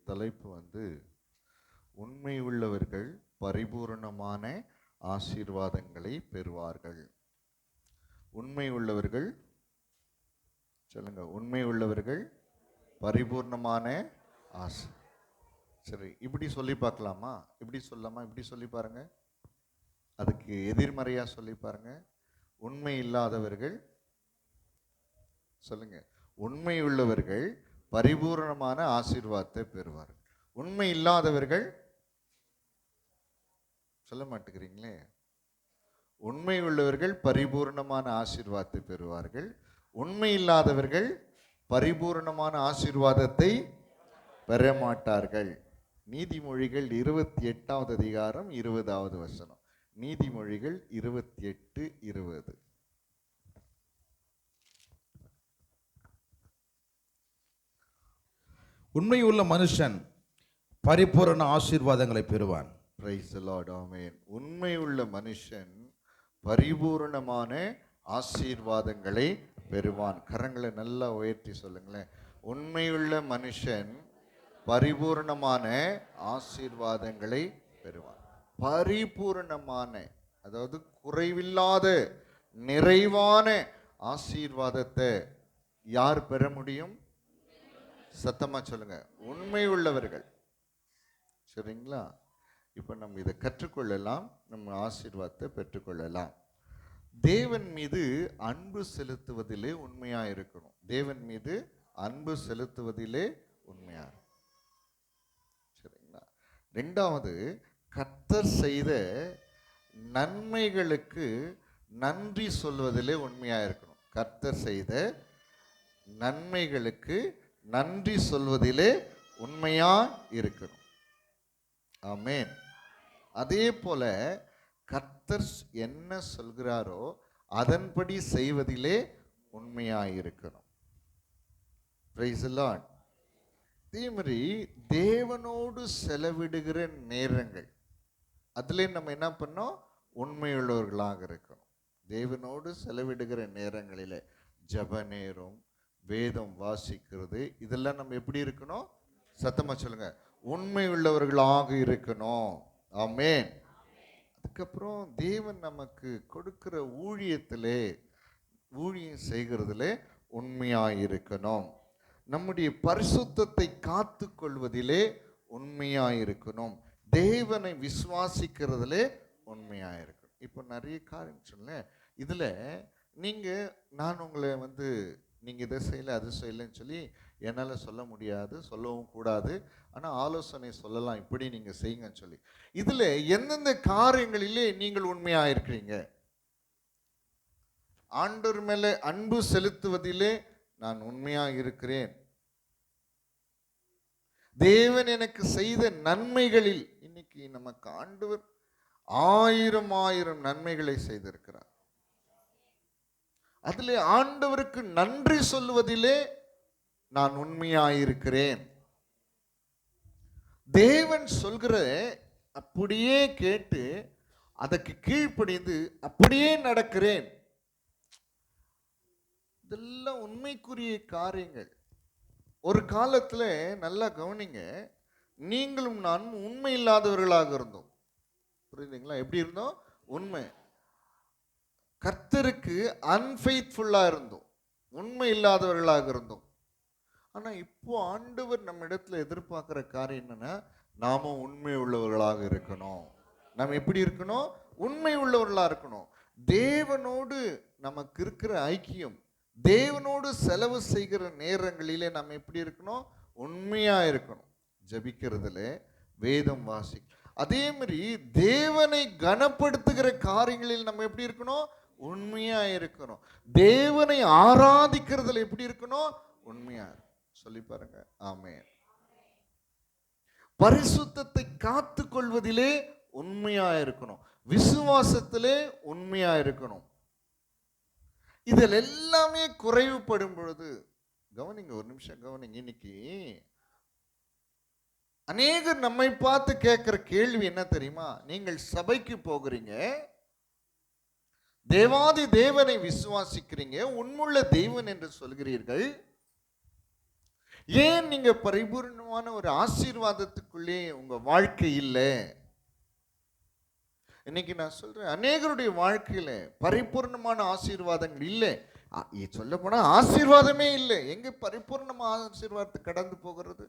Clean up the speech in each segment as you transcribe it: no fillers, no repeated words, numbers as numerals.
தலைப்பு உண்மை உள்ளவர்கள் பரிபூரணமான ஆசீர்வாதங்களை பெறுவார்கள். உண்மை உள்ளவர்கள், சொல்லுங்க, உண்மை உள்ளவர்கள் பரிபூர்ணமான ஆசி. சரி, இப்படி சொல்லி பார்க்கலாமா? இப்படி சொல்லலாமா? இப்படி சொல்லி பாருங்க. அதுக்கு எதிர்மறையா சொல்லி பாருங்க. உண்மை இல்லாதவர்கள், சொல்லுங்க, உண்மை உள்ளவர்கள் பரிபூரணமான ஆசீர்வாதத்தை பெறுவார்கள். உண்மை இல்லாதவர்கள் சொல்ல மாட்டேங்கிறீங்களே. உண்மை உள்ளவர்கள் பரிபூர்ணமான ஆசீர்வாதத்தை பெறுவார்கள். உண்மை இல்லாதவர்கள் பரிபூர்ணமான ஆசீர்வாதத்தை பெற மாட்டார்கள். நீதிமொழிகள் 28வது அதிகாரம் 20வது வசனம். நீதிமொழிகள் 28:20. உண்மையுள்ள மனுஷன் பரிபூரண ஆசீர்வாதங்களை பெறுவான். Praise the lord. ஆமென். உண்மையுள்ள மனுஷன் பரிபூரணமான ஆசீர்வாதங்களை பெறுவான். கரங்களை நல்லா உயர்த்தி சொல்லுங்களேன். உண்மையுள்ள மனுஷன் பரிபூரணமான ஆசீர்வாதங்களை பெறுவான். பரிபூரணமான, அதாவது குறைவில்லாத நிறைவான ஆசீர்வாதத்தை யார் பெற முடியும்? சத்தமா சொல்லுங்க, உண்மை உள்ளவர்கள். சரிங்களா? இப்ப நம்ம இதை கற்றுக்கொள்ளலாம், நம்ம ஆசீர்வாதத்தை பெற்றுக்கொள்ளலாம். தேவன் மீது அன்பு செலுத்துவதிலே உண்மையா இருக்கணும். தேவன் மீது அன்பு செலுத்துவதிலே உண்மையா. சரிங்களா? ரெண்டாவது, கர்த்தர் செய்த நன்மைகளுக்கு நன்றி சொல்வதிலே உண்மையா இருக்கணும். கர்த்தர் செய்த நன்மைகளுக்கு நன்றி சொல்வதிலே உண்மையா இருக்கணும். ஆமென். அதே போல கர்த்தர் என்ன சொல்கிறாரோ அதன்படி செய்வதிலே உண்மையா இருக்கணும். Price the Lord. அதே மாதிரி தேவனோடு செலவிடுகிற நேரங்கள், அதுல நம்ம என்ன பண்ணோம்? உண்மையுள்ளவர்களாக இருக்கணும். தேவனோடு செலவிடுகிற நேரங்களிலே ஜப நேரம், வேதம் வாசிக்கிறது, இதெல்லாம் நம்ம எப்படி இருக்கணும்? சத்தமா சொல்லுங்க, உண்மை உள்ளவர்களாக இருக்கணும். ஆமென். அதுக்கப்புறம் தேவன் நமக்கு கொடுக்கிற ஊழியத்திலே, ஊழியம் செய்கிறதிலே உண்மையாயிருக்கணும். நம்முடைய பரிசுத்தத்தை காத்து கொள்வதிலே உண்மையாயிருக்கணும். தேவனை விசுவாசிக்கிறதிலே உண்மையாயிருக்கணும். இப்போ நிறைய காரியம் சொன்னேன். இதுல நான் உங்களை நீங்கள் இதை செய்யலை அது செய்யலைன்னு சொல்லி என்னால் சொல்ல முடியாது, சொல்லவும் கூடாது. ஆனால் ஆலோசனை சொல்லலாம், இப்படி நீங்கள் செய்யுங்கன்னு சொல்லி. இதில் எந்தெந்த காரியங்களிலே நீங்கள் உண்மையாக இருக்கிறீங்க? ஆண்டவர் மேலே அன்பு செலுத்துவதிலே நான் உண்மையாக இருக்கிறேன். தேவன் எனக்கு செய்த நன்மைகளில், இன்னைக்கு நமக்கு ஆண்டவர் 1000 நன்மைகளை செய்திருக்கிறார். அதிலே ஆண்டவருக்கு நன்றி சொல்லுவதிலே நான் உண்மையாயிருக்கிறேன். தேவன் சொல்கிற அப்படியே கேட்டு அதற்கு கீழ்ப்படிந்து அப்படியே நடக்கிறேன். இதெல்லாம் உண்மைக்குரிய காரியங்கள். ஒரு காலத்துல நல்லா கவனிங்க, நீங்களும் நானும் உண்மை இல்லாதவர்களாக இருந்தோம். புரியுதுங்களா? எப்படி இருந்தோம்? உண்மை, கர்த்தருக்கு அன்ஃபெய்த்ஃபுல்லா இருந்தோம், உண்மை இல்லாதவர்களாக இருந்தோம். ஆனா இப்போ ஆண்டவர் நம்ம இடத்துல எதிர்பார்க்கிற காரியம் என்னன்னா, நாம உண்மை உள்ளவர்களாக இருக்கணும். நாம் எப்படி இருக்கணும்? உண்மை உள்ளவர்களா இருக்கணும். தேவனோடு நமக்கு இருக்கிற ஐக்கியம், தேவனோடு செலவு செய்கிற நேரங்களிலே நம்ம எப்படி இருக்கணும்? உண்மையா இருக்கணும். ஜபிக்கிறதுல, வேதம் வாசி, அதே மாதிரி தேவனை கனப்படுத்துகிற காரியங்களில் நம்ம எப்படி இருக்கணும்? உண்மையா இருக்கணும். தேவனை ஆராதிக்கிறதுல எப்படி இருக்கணும்? உண்மையா. சொல்லி பாருங்க. ஆமென். பரிசுத்தத்தை காத்து கொள்வதிலே உண்மையா இருக்கணும். விசுவாசத்திலே உண்மையா இருக்கணும். இதில் எல்லாமே குறைவுபடும் பொழுது, கவனிங்க, ஒரு நிமிஷம் கவனிங்க. இன்னைக்கு அநேகர் நம்மை பார்த்து கேட்கிற கேள்வி என்ன தெரியுமா? நீங்கள் சபைக்கு போகிறீங்க, தேவாதி தேவனை விசுவாசிக்கிறீங்க, உண்மையுள்ள தேவன் என்று சொல்கிறீர்கள், ஏன் நீங்க பரிபூர்ணமான ஒரு ஆசீர்வாதத்துக்குள்ளே உங்க வாழ்க்கை இல்லை? இன்னைக்கு நான் சொல்றேன், அநேகருடைய வாழ்க்கையில பரிபூர்ணமான ஆசீர்வாதங்கள் இல்லை. சொல்ல போனா ஆசீர்வாதமே இல்லை. எங்க பரிபூர்ணமான ஆசீர்வாதத்தை கடந்து போகிறது?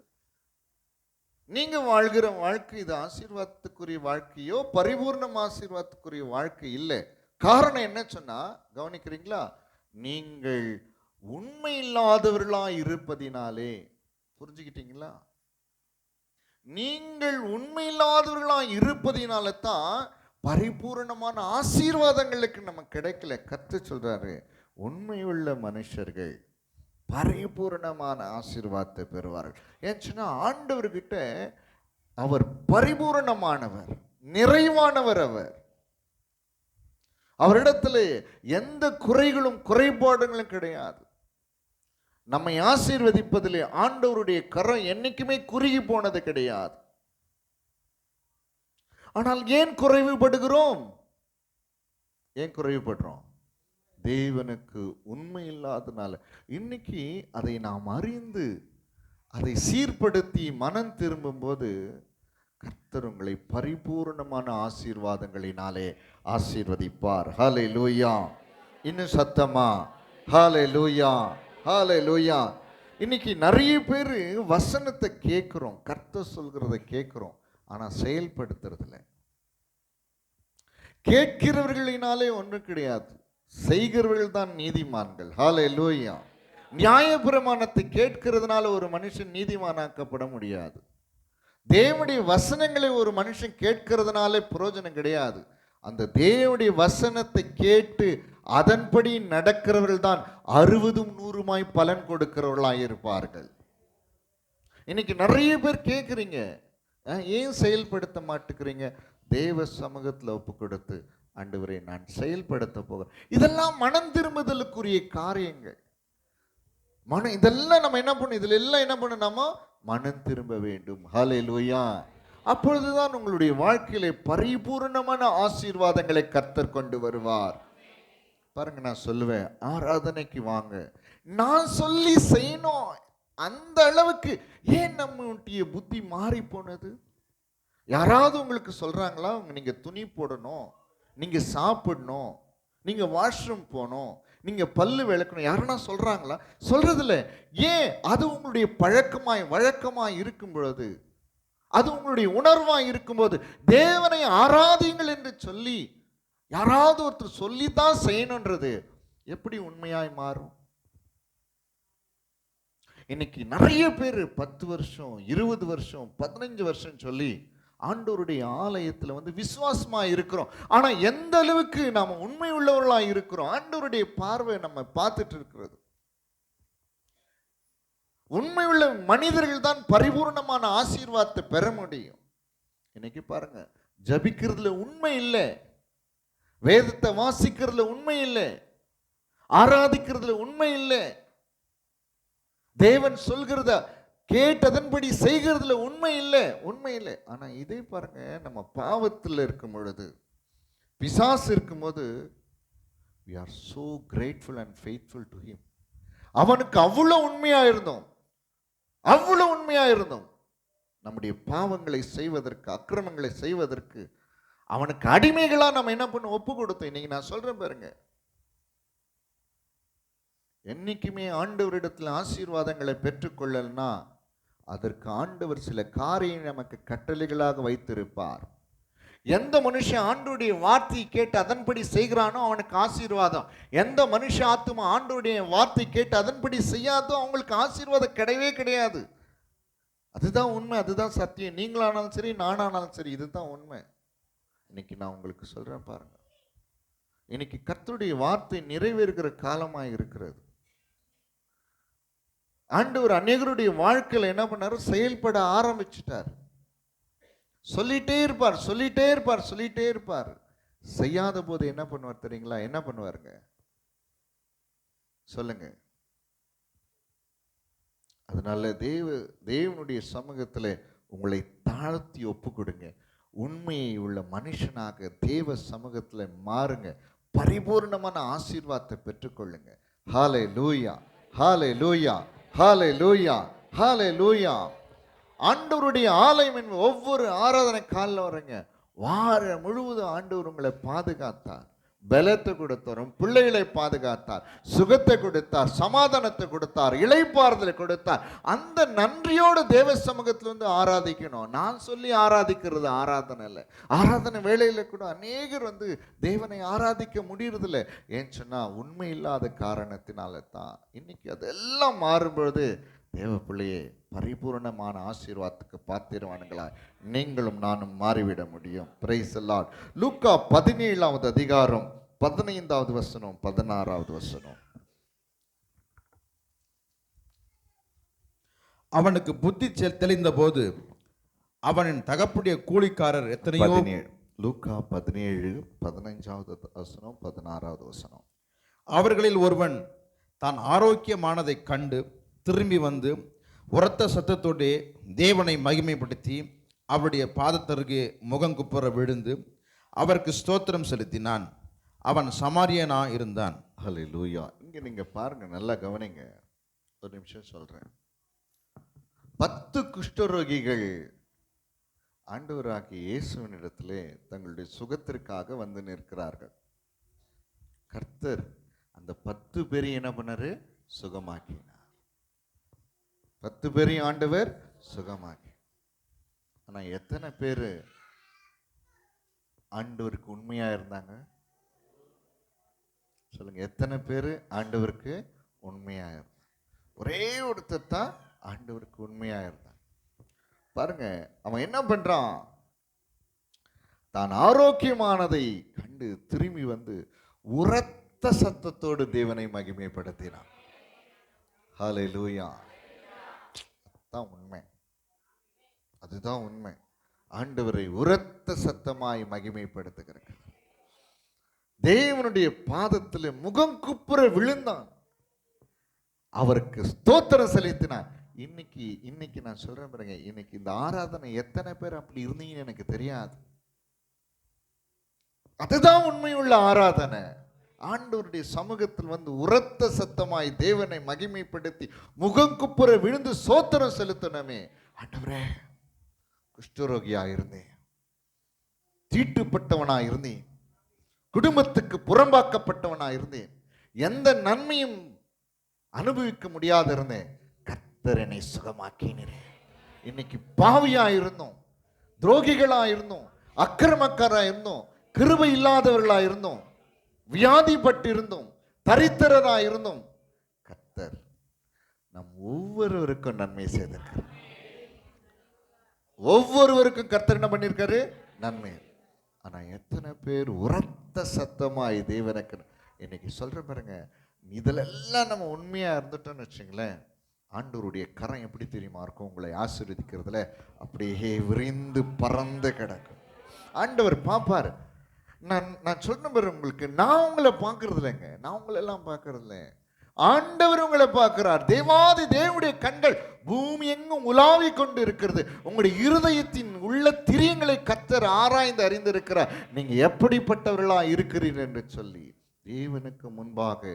நீங்க வாழ்கிற வாழ்க்கை இது ஆசீர்வாதத்துக்குரிய வாழ்க்கையோ பரிபூர்ண ஆசீர்வாதத்துக்குரிய வாழ்க்கை இல்லை. காரணம் என்ன சொன்னா, கவனிக்கிறீங்களா? நீங்கள் உண்மை இல்லாதவர்களா இருப்பதினாலே. புரிஞ்சுக்கிட்டீங்களா? நீங்கள் உண்மை இல்லாதவர்களா இருப்பதினால தான் பரிபூர்ணமான ஆசீர்வாதங்களுக்கு நம்ம கிடைக்கல. கர்த்தர் சொல்றாரு, உண்மையுள்ள மனுஷர்கள் பரிபூர்ணமான ஆசீர்வாதத்தை பெறுவார்கள். ஏன்னா ஆண்டவர்கிட்ட அவர் பரிபூர்ணமானவர், நிறைவானவர். அவரிடத்துல எந்த குறைகளும் குறைபாடுகளும் கிடையாது. நம்மை ஆசீர்வதிப்பதிலே ஆண்டவருடைய கரம் என்னைக்குமே குறுகி போனது கிடையாது. ஆனால் ஏன் குறைவுபடுகிறோம்? ஏன் குறைவுபடுறோம்? தேவனுக்கு உண்மை இல்லாதனால. இன்னைக்கு அதை நாம் அறிந்து அதை சீர்படுத்தி மனம் திரும்பும் போது கர்த்தர் உங்களை பரிபூர்ணமான ஆசீர்வாதங்களினாலே ஆசீர்வதிப்பார். ஹல்லேலூயா. இன்னும் சத்தமா ஹல்லேலூயா, ஹல்லேலூயா. இன்னைக்கு நிறைய பேர் வசனத்தை கேட்கிறோம், கர்த்தர் சொல்கிறத கேட்கிறோம், ஆனா செயல்படுத்துறதில்ல. கேட்கிறவர்களினாலே ஒன்றும் கிடையாது, செய்கிறவர்கள் தான் நீதிமான்கள். ஹல்லேலூயா. நியாயப்பிரமாணத்தை கேட்கிறதுனால ஒரு மனுஷன் நீதிமானாக்கப்பட முடியாது. தேவனுடைய வசனங்களை ஒரு மனுஷன் கேட்கிறதுனால பிரயோஜனம் கிடையாது. அந்த தேவனுடைய வசனத்தை கேட்டு அதன்படி நடக்கிறவர்கள் தான் 60-100 பலன் கொடுக்கிறவர்களாக இருப்பார்கள். இன்னைக்கு நிறைய பேர் கேட்குறீங்க, ஏன் செயல்படுத்த மாட்டேங்கிறீங்க? தேவ சமூகத்தில் ஒப்பு கொடுத்து, ஆண்டவரே நான் செயல்படுத்த போகிறேன். இதெல்லாம் மனம் திரும்புதலுக்குரிய காரியங்கள். இதெல்லாம் நம்ம என்ன பண்ணணும்? இதுல எல்லாம் என்ன பண்ணணுமா? மனம் திரும்ப வேண்டும். ஹல்லேலூயா. அப்பொழுதுதான் உங்களுடைய வாழ்க்கையிலே பரிபூர்ணமான ஆசீர்வாதங்களை கர்த்தர் கொண்டு வருவார். பாருங்க, நான் சொல்லுவேன், ஆராதனைக்கு வாங்க, நான் சொல்லி செய்யணும். அந்த அளவுக்கு ஏன் நம்முடைய புத்தி மாறி போனது? யாராவது உங்களுக்கு சொல்றாங்களா நீங்க துணி போடணும், நீங்க சாப்பிடணும், நீங்க வாஷ்ரூம் போகணும், நீங்க பல்லு விளக்கணும், யாருன்னா சொல்றாங்களா? சொல்றதில்ல. ஏன்? அது உங்களுடைய பழக்கமாய் வழக்கமாய் இருக்கும் பொழுது, அது உங்களுடைய உணர்வாய் இருக்கும்போது, தேவனை ஆராதிங்கள் என்று சொல்லி யாராவது ஒருத்தர் சொல்லித்தான் செய்யணுன்றது எப்படி உண்மையாய் மாறும்? இன்னைக்கு நிறைய பேர் 10 வருஷம் 20 வருஷம் 15 வருஷம் சொல்லி ஆண்டவருடைய ஆலயத்தில் வந்து விசுவாசமா இருக்கிறோம். ஆனா எந்த அளவுக்கு நாம உண்மை உள்ளவர்களா இருக்கிறோம்? ஆண்டவருடைய பார்வை நம்ம பார்த்துட்டு இருக்கிறது. உண்மை உள்ள மனிதர்கள் தான் பரிபூர்ணமான ஆசீர்வாதத்தை பெற முடியும். இன்னைக்கு பாருங்க, ஜபிக்கிறதுல உண்மை இல்லை, வேதத்தை வாசிக்கிறதுல உண்மை இல்லை, ஆராதிக்கிறதுல உண்மை இல்லை, தேவன் சொல்கிறத கேட்டதன்படி செய்கிறதுல உண்மை இல்லை. ஆனா இதே பாருங்க, நம்ம பாவத்தில் இருக்கும் பொழுது, பிசாசு இருக்கும்போது, we are so grateful and faithful to him. அவனுக்கு அவ்வளவு உண்மையா இருந்தோம். நம்முடைய பாவங்களை செய்வதற்கு, அக்கிரமங்களை செய்வதற்கு அவனுக்கு அடிமைகளா நம்ம என்ன பண்ண ஒப்பு கொடுத்தோம். இன்னைக்கு நான் சொல்றேன் பாருங்க, என்னைக்குமே ஆண்டவரிடத்தில் ஆசீர்வாதங்களை பெற்றுக்கொள்ளலனா அதற்கு ஆண்டவர் சில காரியம் நமக்கு கட்டளைகளாக வைத்திருப்பார். எந்த மனுஷன் ஆண்டவருடைய வார்த்தையை கேட்டு அதன்படி செய்கிறானோ அவனுக்கு ஆசீர்வாதம். எந்த மனுஷ ஆத்துமா ஆண்டவருடைய வார்த்தை கேட்டு அதன்படி செய்யாதோ அவங்களுக்கு ஆசீர்வாதம் கிடையவே கிடையாது. அதுதான் உண்மை, அதுதான் சத்தியம். நீங்களானாலும் சரி, நானானாலும் சரி, இதுதான் உண்மை. இன்னைக்கு நான் உங்களுக்கு சொல்றேன் பாருங்க, இன்னைக்கு கர்த்தருடைய வார்த்தை நிறைவேறுகிற காலமாக இருக்கிறது. ஆண்டவர் அநேகருடைய வாழ்க்கையில் என்ன பண்ணாரு? செயல்பட ஆரம்பிச்சுட்டார். சொல்லிட்டே இருப்பார். செய்யாத போது என்ன பண்ணுவார் தெரியுங்களா? என்ன பண்ணுவாருங்க சொல்லுங்க. அதனால தேவனுடைய சமூகத்தில் உங்களை தாழ்த்தி ஒப்பு கொடுங்க. உண்மையை உள்ள மனுஷனாக தேவ சமூகத்தில் மாறுங்க. பரிபூர்ணமான ஆசீர்வாதத்தை பெற்றுக்கொள்ளுங்க. ஹல்லேலூயா, ஹல்லேலூயா, ஹல்லேலூயா. ஹalleluya. ஆண்டவருடைய ஆலயம் என்பது ஒவ்வொரு ஆராதனை காலில் வரங்க வாரம் முழுவதும் ஆண்டவர் உங்களை பாதுகாத்தார், பலத்தை கொடுத்தார், உன் பிள்ளைகளை பாதுகாத்தார், சுகத்தை கொடுத்தார், சமாதானத்தை கொடுத்தார், இளைப்பாறுதலை கொடுத்தார். அந்த நன்றியோடு தேவ சமூகத்தில் வந்து ஆராதிக்கணும். நான் சொல்லி ஆராதிக்கிறது ஆராதனை இல்லை. ஆராதனை வேளையில கூட அநேகர் வந்து தேவனை ஆராதிக்க முடியறதில்லை. ஏன்னு சொன்னா உண்மை இல்லாத காரணத்தினால தான். இன்னைக்கு அதெல்லாம் மாறும்பொழுது தேவ பிள்ளையே பரிபூர்ணமான ஆசீர்வாதத்துக்கு பாத்திரவான்களா நீங்களும் நானும் மாறிவிட முடியும். Price the Lord. லூக்கா 17வது அதிகாரம் 15வது வசனம் 16வது வசனம். அவனுக்கு புத்தி தெளிந்த போது அவனின் தகப்புடைய கூலிக்காரர் எத்தனையோ. லூக்கா 17 15வது வசனம் 16வது வசனம். அவர்களில் ஒருவன் தான் ஆரோக்கியமானதை கண்டு திரும்பி வந்து உரத்த சத்தத்தோடே தேவனை மகிமைப்படுத்தி அவருடைய பாதத்தருகே முகங்குப்புற விழுந்து அவருக்கு ஸ்தோத்திரம் செலுத்தினான். அவன் சமாரியனா இருந்தான். ஹல்லேலூயா. இங்க நீங்க பாருங்க, நல்லா கவனிங்க. ஒரு நிமிஷம் சொல்றேன். 10 குஷ்டரோகிகள் ஆண்டவராகிய இயேசுவினிடத்திலே தங்களுடைய சுகத்திற்காக வந்து நிற்கிறார்கள். கர்த்தர் அந்த 10 பேரையும் என்ன பண்ணாரு? சுகமாக்கினார். 10 பேரையும் ஆண்டவர் சுகமாக்கி. ஆனா எத்தனை பேர் ஆண்டவருக்கு உண்மையா இருந்தாங்க? சொல்லுங்க, எத்தனை பேர் ஆண்டவருக்கு உண்மையா இருந்தாங்க? ஒரே ஒருத்தர் தான் ஆண்டவருக்கு உண்மையா இருந்தான். பாருங்க, அவன் என்ன பண்றான்? தான் ஆரோக்கியமானதை கண்டு திரும்பி வந்து உரத்த சத்தத்தோடு தேவனை மகிமைப்படுத்தினான். ஹல்லேலூயா. அதுதான் உண்மை. அதுதான் உண்மை. ஆண்டவரை உரத்த சத்தமாய் மகிமைப்படுத்துகிறார். தேவனுடைய பாதத்தில் முகம் குப்புற விழுந்தான். அவருக்கு ஸ்தோத்திரம் செலுத்தினான். இன்னைக்கு நான் சொல்றேன் பாருங்க, இன்னைக்கு இந்த ஆராதனை எத்தனை பேர் அப்படி இருந்தீங்கன்னு எனக்கு தெரியாது. அதுதான் உண்மையுள்ள ஆராதனை. ஆண்டவருடைய சமூகத்தில் வந்து உரத்த சத்தமாய் தேவனை மகிமைப்படுத்தி முகங்குப்புற விழுந்து ஸ்தோத்திரம் செலுத்தணுமே. ஆண்டவரே, குஷ்டரோகியா இருந்தேன், தீட்டுப்பட்டவனா இருந்தேன், குடும்பத்துக்கு புறம்பாக்கப்பட்டவனா இருந்தேன், எந்த நன்மையும் அனுபவிக்க முடியாத இருந்தேன். கர்த்தர் என்னை சுகமாக்கினரே. இன்னைக்கு பாவியா இருந்தோம், துரோகிகளா இருந்தோம், அக்கிரமக்காரா இருந்தோம், கிருபை இல்லாதவர்களா இருந்தோம், வியாதிப்பட்டு இருந்தோம், தரித்திரரா இருந்தோம். கர்த்தர் நம் ஒவ்வொருவருக்கும் நன்மை செய்திருக்கார். ஒவ்வொருவருக்கும் கர்த்தர் என்ன பண்ணியிருக்காரு? நன்மை. ஆனா எத்தனை பேர் உரத்த சத்தமாய் தேவனுக்கு இன்னைக்கு சொல்ற பாருங்க, இதிலெல்லாம் நம்ம உண்மையா இருந்துட்டோம்னு வச்சுங்களேன், ஆண்டவருடைய கரம் எப்படி தெரியுமா இருக்கும்? உங்களை ஆசீர்வதிக்கிறதுல அப்படியே விரிந்து பறந்து கிடக்கும். ஆண்டவர் பார்ப்பார். நான் சொன்ன பாரு உங்களுக்கு, நான் உங்களை பார்க்கறது இல்லைங்க, நான் உங்களை எல்லாம் பார்க்கறது இல்லை. ஆண்டவர் உங்களை பார்க்கிறார். தேவாதி தேவனுடைய கண்கள் பூமி எங்கும் உலாவி கொண்டு இருக்கிறது. உங்களுடைய இருதயத்தின் உள்ள திரியங்களை கர்த்தர் ஆராய்ந்து அறிந்திருக்கிறார். நீங்க எப்படிப்பட்டவர்களா இருக்கிறீர்கள் என்று சொல்லி தேவனுக்கு முன்பாக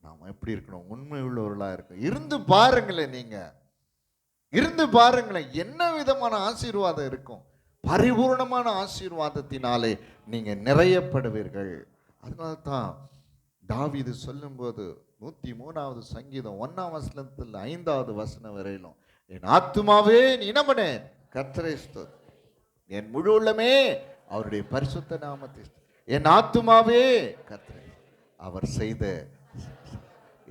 நாம் எப்படி இருக்கணும்? உண்மை உள்ளவர்களா இருக்கணும். இருந்து பாருங்களேன், நீங்க இருந்து பாருங்களேன், என்ன விதமான ஆசீர்வாதம் இருக்கும். பரிபூர்ணமான ஆசீர்வாதத்தினாலே நீங்க நிறையப்படுவீர்கள். அதனால தான் தாவீது சொல்லும்போது 103வது சங்கீதம் 1ஆம் வசனத்தில் 5வது வசனம் வரையிலும், என் ஆத்துமாவே நீ என்ன பண்ணு? கர்த்தரை ஸ்தோத்திரி, என் முழு உள்ளமே அவருடைய பரிசுத்த நாமத்தை, என் ஆத்துமாவே கர்த்தரை. அவர் செய்த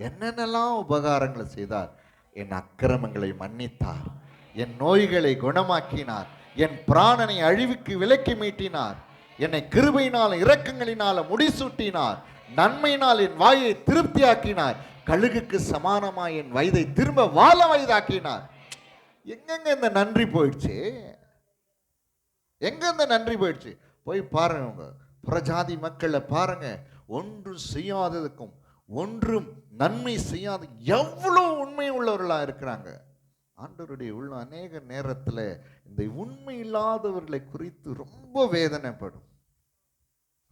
என்னென்னலாம் உபகாரங்களை செய்தார். என் அக்கிரமங்களை மன்னித்தார், என் நோய்களை குணமாக்கினார், என் பிராணனை அழிவுக்கு விலக்கி மீட்டினார், என்னை கிருபையினால் இரக்கங்களினால முடிசூட்டினார், நன்மையினால் என் வாயை திருப்தியாக்கினார், கழுகுக்கு சமானமாய் என் வயதை திரும்ப வாழ வயதாக்கினார். எங்கெங்க இந்த நன்றி போயிடுச்சு? எங்க இந்த நன்றி போயிடுச்சு? போய் பாருங்க, புறஜாதி மக்களை பாருங்க, ஒன்றும் செய்யாததுக்கும் ஒன்றும் நன்மை செய்யாத எவ்வளவு உண்மை உள்ளவர்களா இருக்கிறாங்க. ஆண்டவருடைய உள்ள அநேக நேரத்தில் இந்த உண்மை இல்லாதவர்களை குறித்து ரொம்ப வேதனைப்படும்,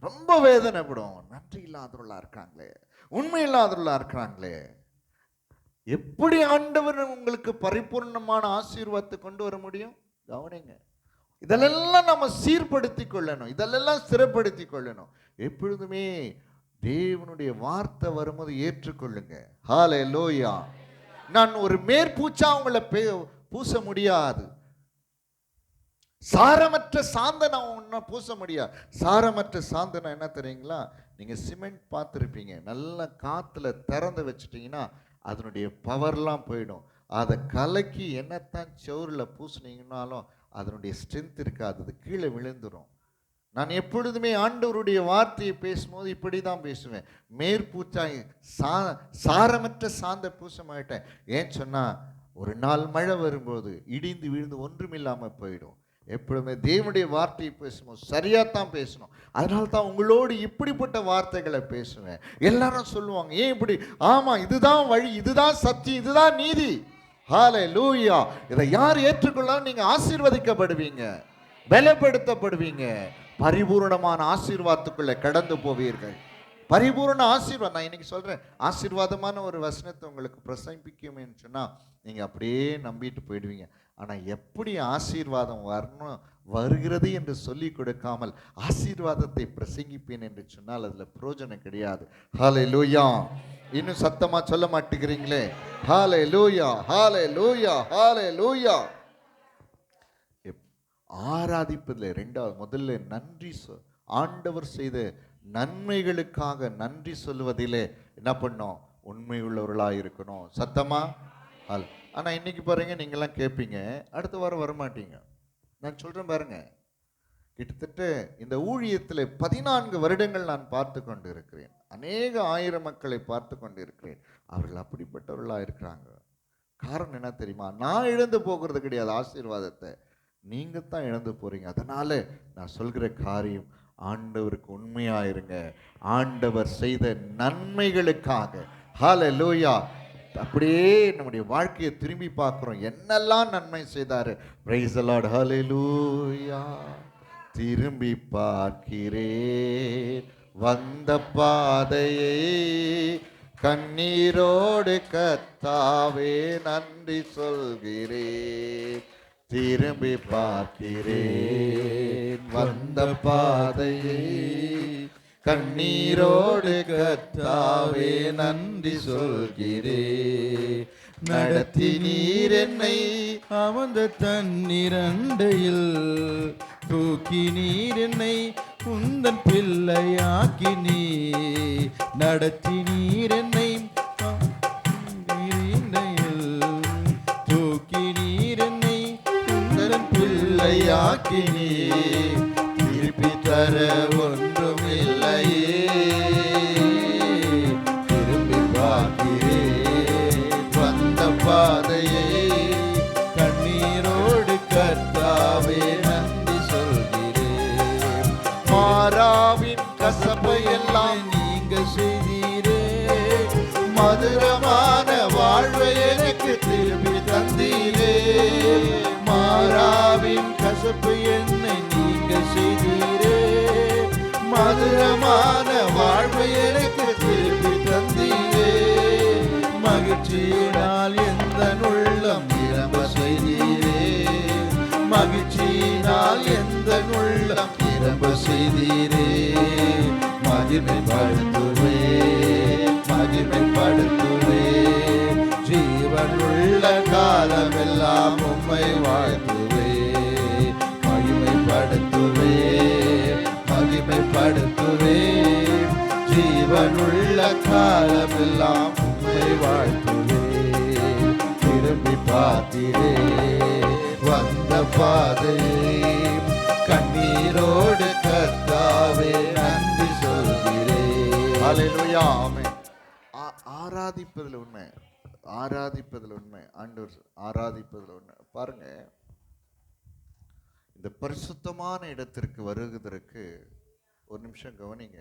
ரொம்ப வேதனைப்படும். நன்றி இல்லாதவர்களா இருக்காங்களே, உண்மை இல்லாதவர்களா இருக்கிறாங்களே. எப்படி ஆண்டவர் உங்களுக்கு பரிபூர்ணமான ஆசீர்வாதத்தை கொண்டு வர முடியும்? கவனிங்க, இதெல்லாம் நம்ம சீர்படுத்தி கொள்ளணும், இதெல்லாம் ஸ்திரப்படுத்தி கொள்ளணும். எப்பொழுதுமே தேவனுடைய வார்த்தை வரும்போது ஏற்றுக்கொள்ளுங்க. ஹல்லேலூயா. நான் ஒரு மேற்பூச்சா உங்களை பூச முடியாது. சாரமற்ற சாந்தனை ஒன்றும் பூச முடியாது. சாரமற்ற சாந்தனை என்ன தெரியுங்களா? நீங்கள் சிமெண்ட் பார்த்துருப்பீங்க, நல்லா காற்றுல திறந்து வச்சுட்டிங்கன்னா அதனுடைய பவர்லாம் போயிடும். அதை கலக்கி என்னத்தான் செவுரில் பூசினீங்கன்னாலும் அதனுடைய ஸ்ட்ரென்த் இருக்காது, அது கீழே விழுந்துடும். நான் எப்பொழுதுமே ஆண்டவருடைய வார்த்தையை பேசும்போது இப்படி தான் பேசுவேன். மேற்பூச்சாய் சாரமற்ற சாந்த பூச மாட்டேன். ஏன் சொன்னால், ஒரு நாள் மழை வரும்போது இடிந்து விழுந்து ஒன்றுமில்லாமல் போயிடும். எப்பொழுதுமே தேவனுடைய வார்த்தையை பேசும்போது சரியாத்தான் பேசணும். அதனால தான் உங்களோடு இப்படிப்பட்ட வார்த்தைகளை பேசுவேன். எல்லாரும் சொல்லுவாங்க, ஏன் இப்படி? ஆமாம், இதுதான் வழி, இதுதான் சத்தியம், இதுதான் நீதி. ஹல்லேலூயா. இதை யார் ஏற்றுக்கொள்ளாலும் நீங்கள் ஆசீர்வதிக்கப்படுவீங்க, பலப்படுத்தப்படுவீங்க, பரிபூர்ணமான ஆசீர்வாதத்துக்குள்ளே கடந்து போவீர்கள். பரிபூர்ண ஆசீர்வாதம். நான் இன்னைக்கு சொல்கிறேன், ஆசீர்வாதமான ஒரு வசனத்தை உங்களுக்கு பிரசங்கிக்குமேன்னு சொன்னால் நீங்கள் அப்படியே நம்பிட்டு போயிடுவீங்க. ஆனால் எப்படி ஆசீர்வாதம் வரணும் வருகிறது என்று சொல்லி கொடுக்காமல் ஆசீர்வாதத்தை பிரசங்கிப்பேன் என்று சொன்னால் அதில் பிரயோஜனம் கிடையாது. ஹல்லேலூயா. இன்னும் சத்தமாக சொல்ல மாட்டேங்கிறீங்களே? ஹல்லேலூயா, ஹல்லேலூயா, ஹல்லேலூயா. ஆராதிப்பதில் ரெண்டாவது, முதல்ல நன்றி ஆண்டவர் செய்த நன்மைகளுக்காக நன்றி சொல்வதிலே என்ன பண்ணோம்? உண்மை உள்ளவர்களாக இருக்கணும். சத்தமா? ஆனால் இன்னைக்கு பாருங்க, நீங்களாம் கேட்பீங்க, அடுத்த வாரம் வரமாட்டீங்க. நான் சொல்கிறேன் பாருங்க, கிட்டத்தட்ட இந்த ஊழியத்தில் 14 வருடங்கள் நான் பார்த்து கொண்டு இருக்கிறேன். அநேக ஆயிரம் மக்களை பார்த்து கொண்டு இருக்கிறேன். அவர்கள் அப்படிப்பட்டவர்களாக இருக்கிறாங்க. காரணம் என்ன தெரியுமா? நான் இழந்து போகிறது கிடையாது ஆசீர்வாதத்தை, நீங்கள் தான் இழந்து போகிறீங்க. அதனால் நான் சொல்கிற காரியம், ஆண்டவருக்கு உண்மையாயிருங்க. ஆண்டவர் செய்த நன்மைகளுக்காக. ஹல்லேலூயா. அப்படியே நம்முடைய வாழ்க்கையை திரும்பி பார்க்குறோம், என்னெல்லாம் நன்மை செய்தார். Praise the lord. ஹல்லேலூயா. திரும்பி பார்க்கிறேன் வந்த பாதையை, கண்ணீரோடு கர்த்தாவே நன்றி சொல்கிறேன். திரும்பி பார்க்கிறேன் வந்த பாதையை, கண்ணீரோடு கர்த்தாவே நன்றி சொல்கிறேன். நடத்தி நீர் என்னை அமர்ந்த தண்ணீரண்டையில், தூக்கி நீர் என்னை உந்தன் பிள்ளையாக்கி நீ, நடத்தி நீர் என்னை தூக்கி நீர் என்னை உந்தன் பிள்ளையாக்கி நீ, திருப்பி தர ஒன்றும் இல்லையே. திரும்பி பார்க்கிறேன் வந்த பாதையை, கண்ணீரோடு கர்த்தாவே நன்றி சொல்கிறேன். மாறாவின் கசப்பையெல்லாம் நீங்க செய்தீரே, மதுரமான வாழ்வை எனக்கு திரும்பி தந்தீரே. மாறாவின் கசப்பு என்னை நீங்க செய்தீரே, மதுரமான வாழ்வை எனக்கு திருப்பி தந்தீரே. மகிழ்ச்சியினால் எந்த உள்ளம் நிரம்ப செய்தீரே, மகிழ்ச்சியினால் எந்த உள்ளம் நிரம்ப செய்தீரே. மகிமைப்படுத்துவே, மகிமைப்படுத்துவே, ஜீவனுள்ள காலமெல்லாம் உம்மை வாழ்த்துவே. மகிமைப்படுத்துவே, மகிமைப்படுத்துவே, ஜீவனுள்ள காலமெல்லாம் உம்மை வாழ்த்துவே. திரும்பி பார்த்திரே வந்த பாதையை, கண்ணீரோடு கர்த்தாவே நன்றி சொல்கிறேன். ஹல்லேலூயா. ஆமென். ஆராதிப்பதில் உண்மை, ஆராதிப்பதில் உண்மை, ஆண்டவர் ஆராதிப்பதில் உண்மை. பாருங்க, இந்த பரிசுத்தமான இடத்திற்கு வருவதற்கு ஒரு நிமிஷம் கவனிங்க.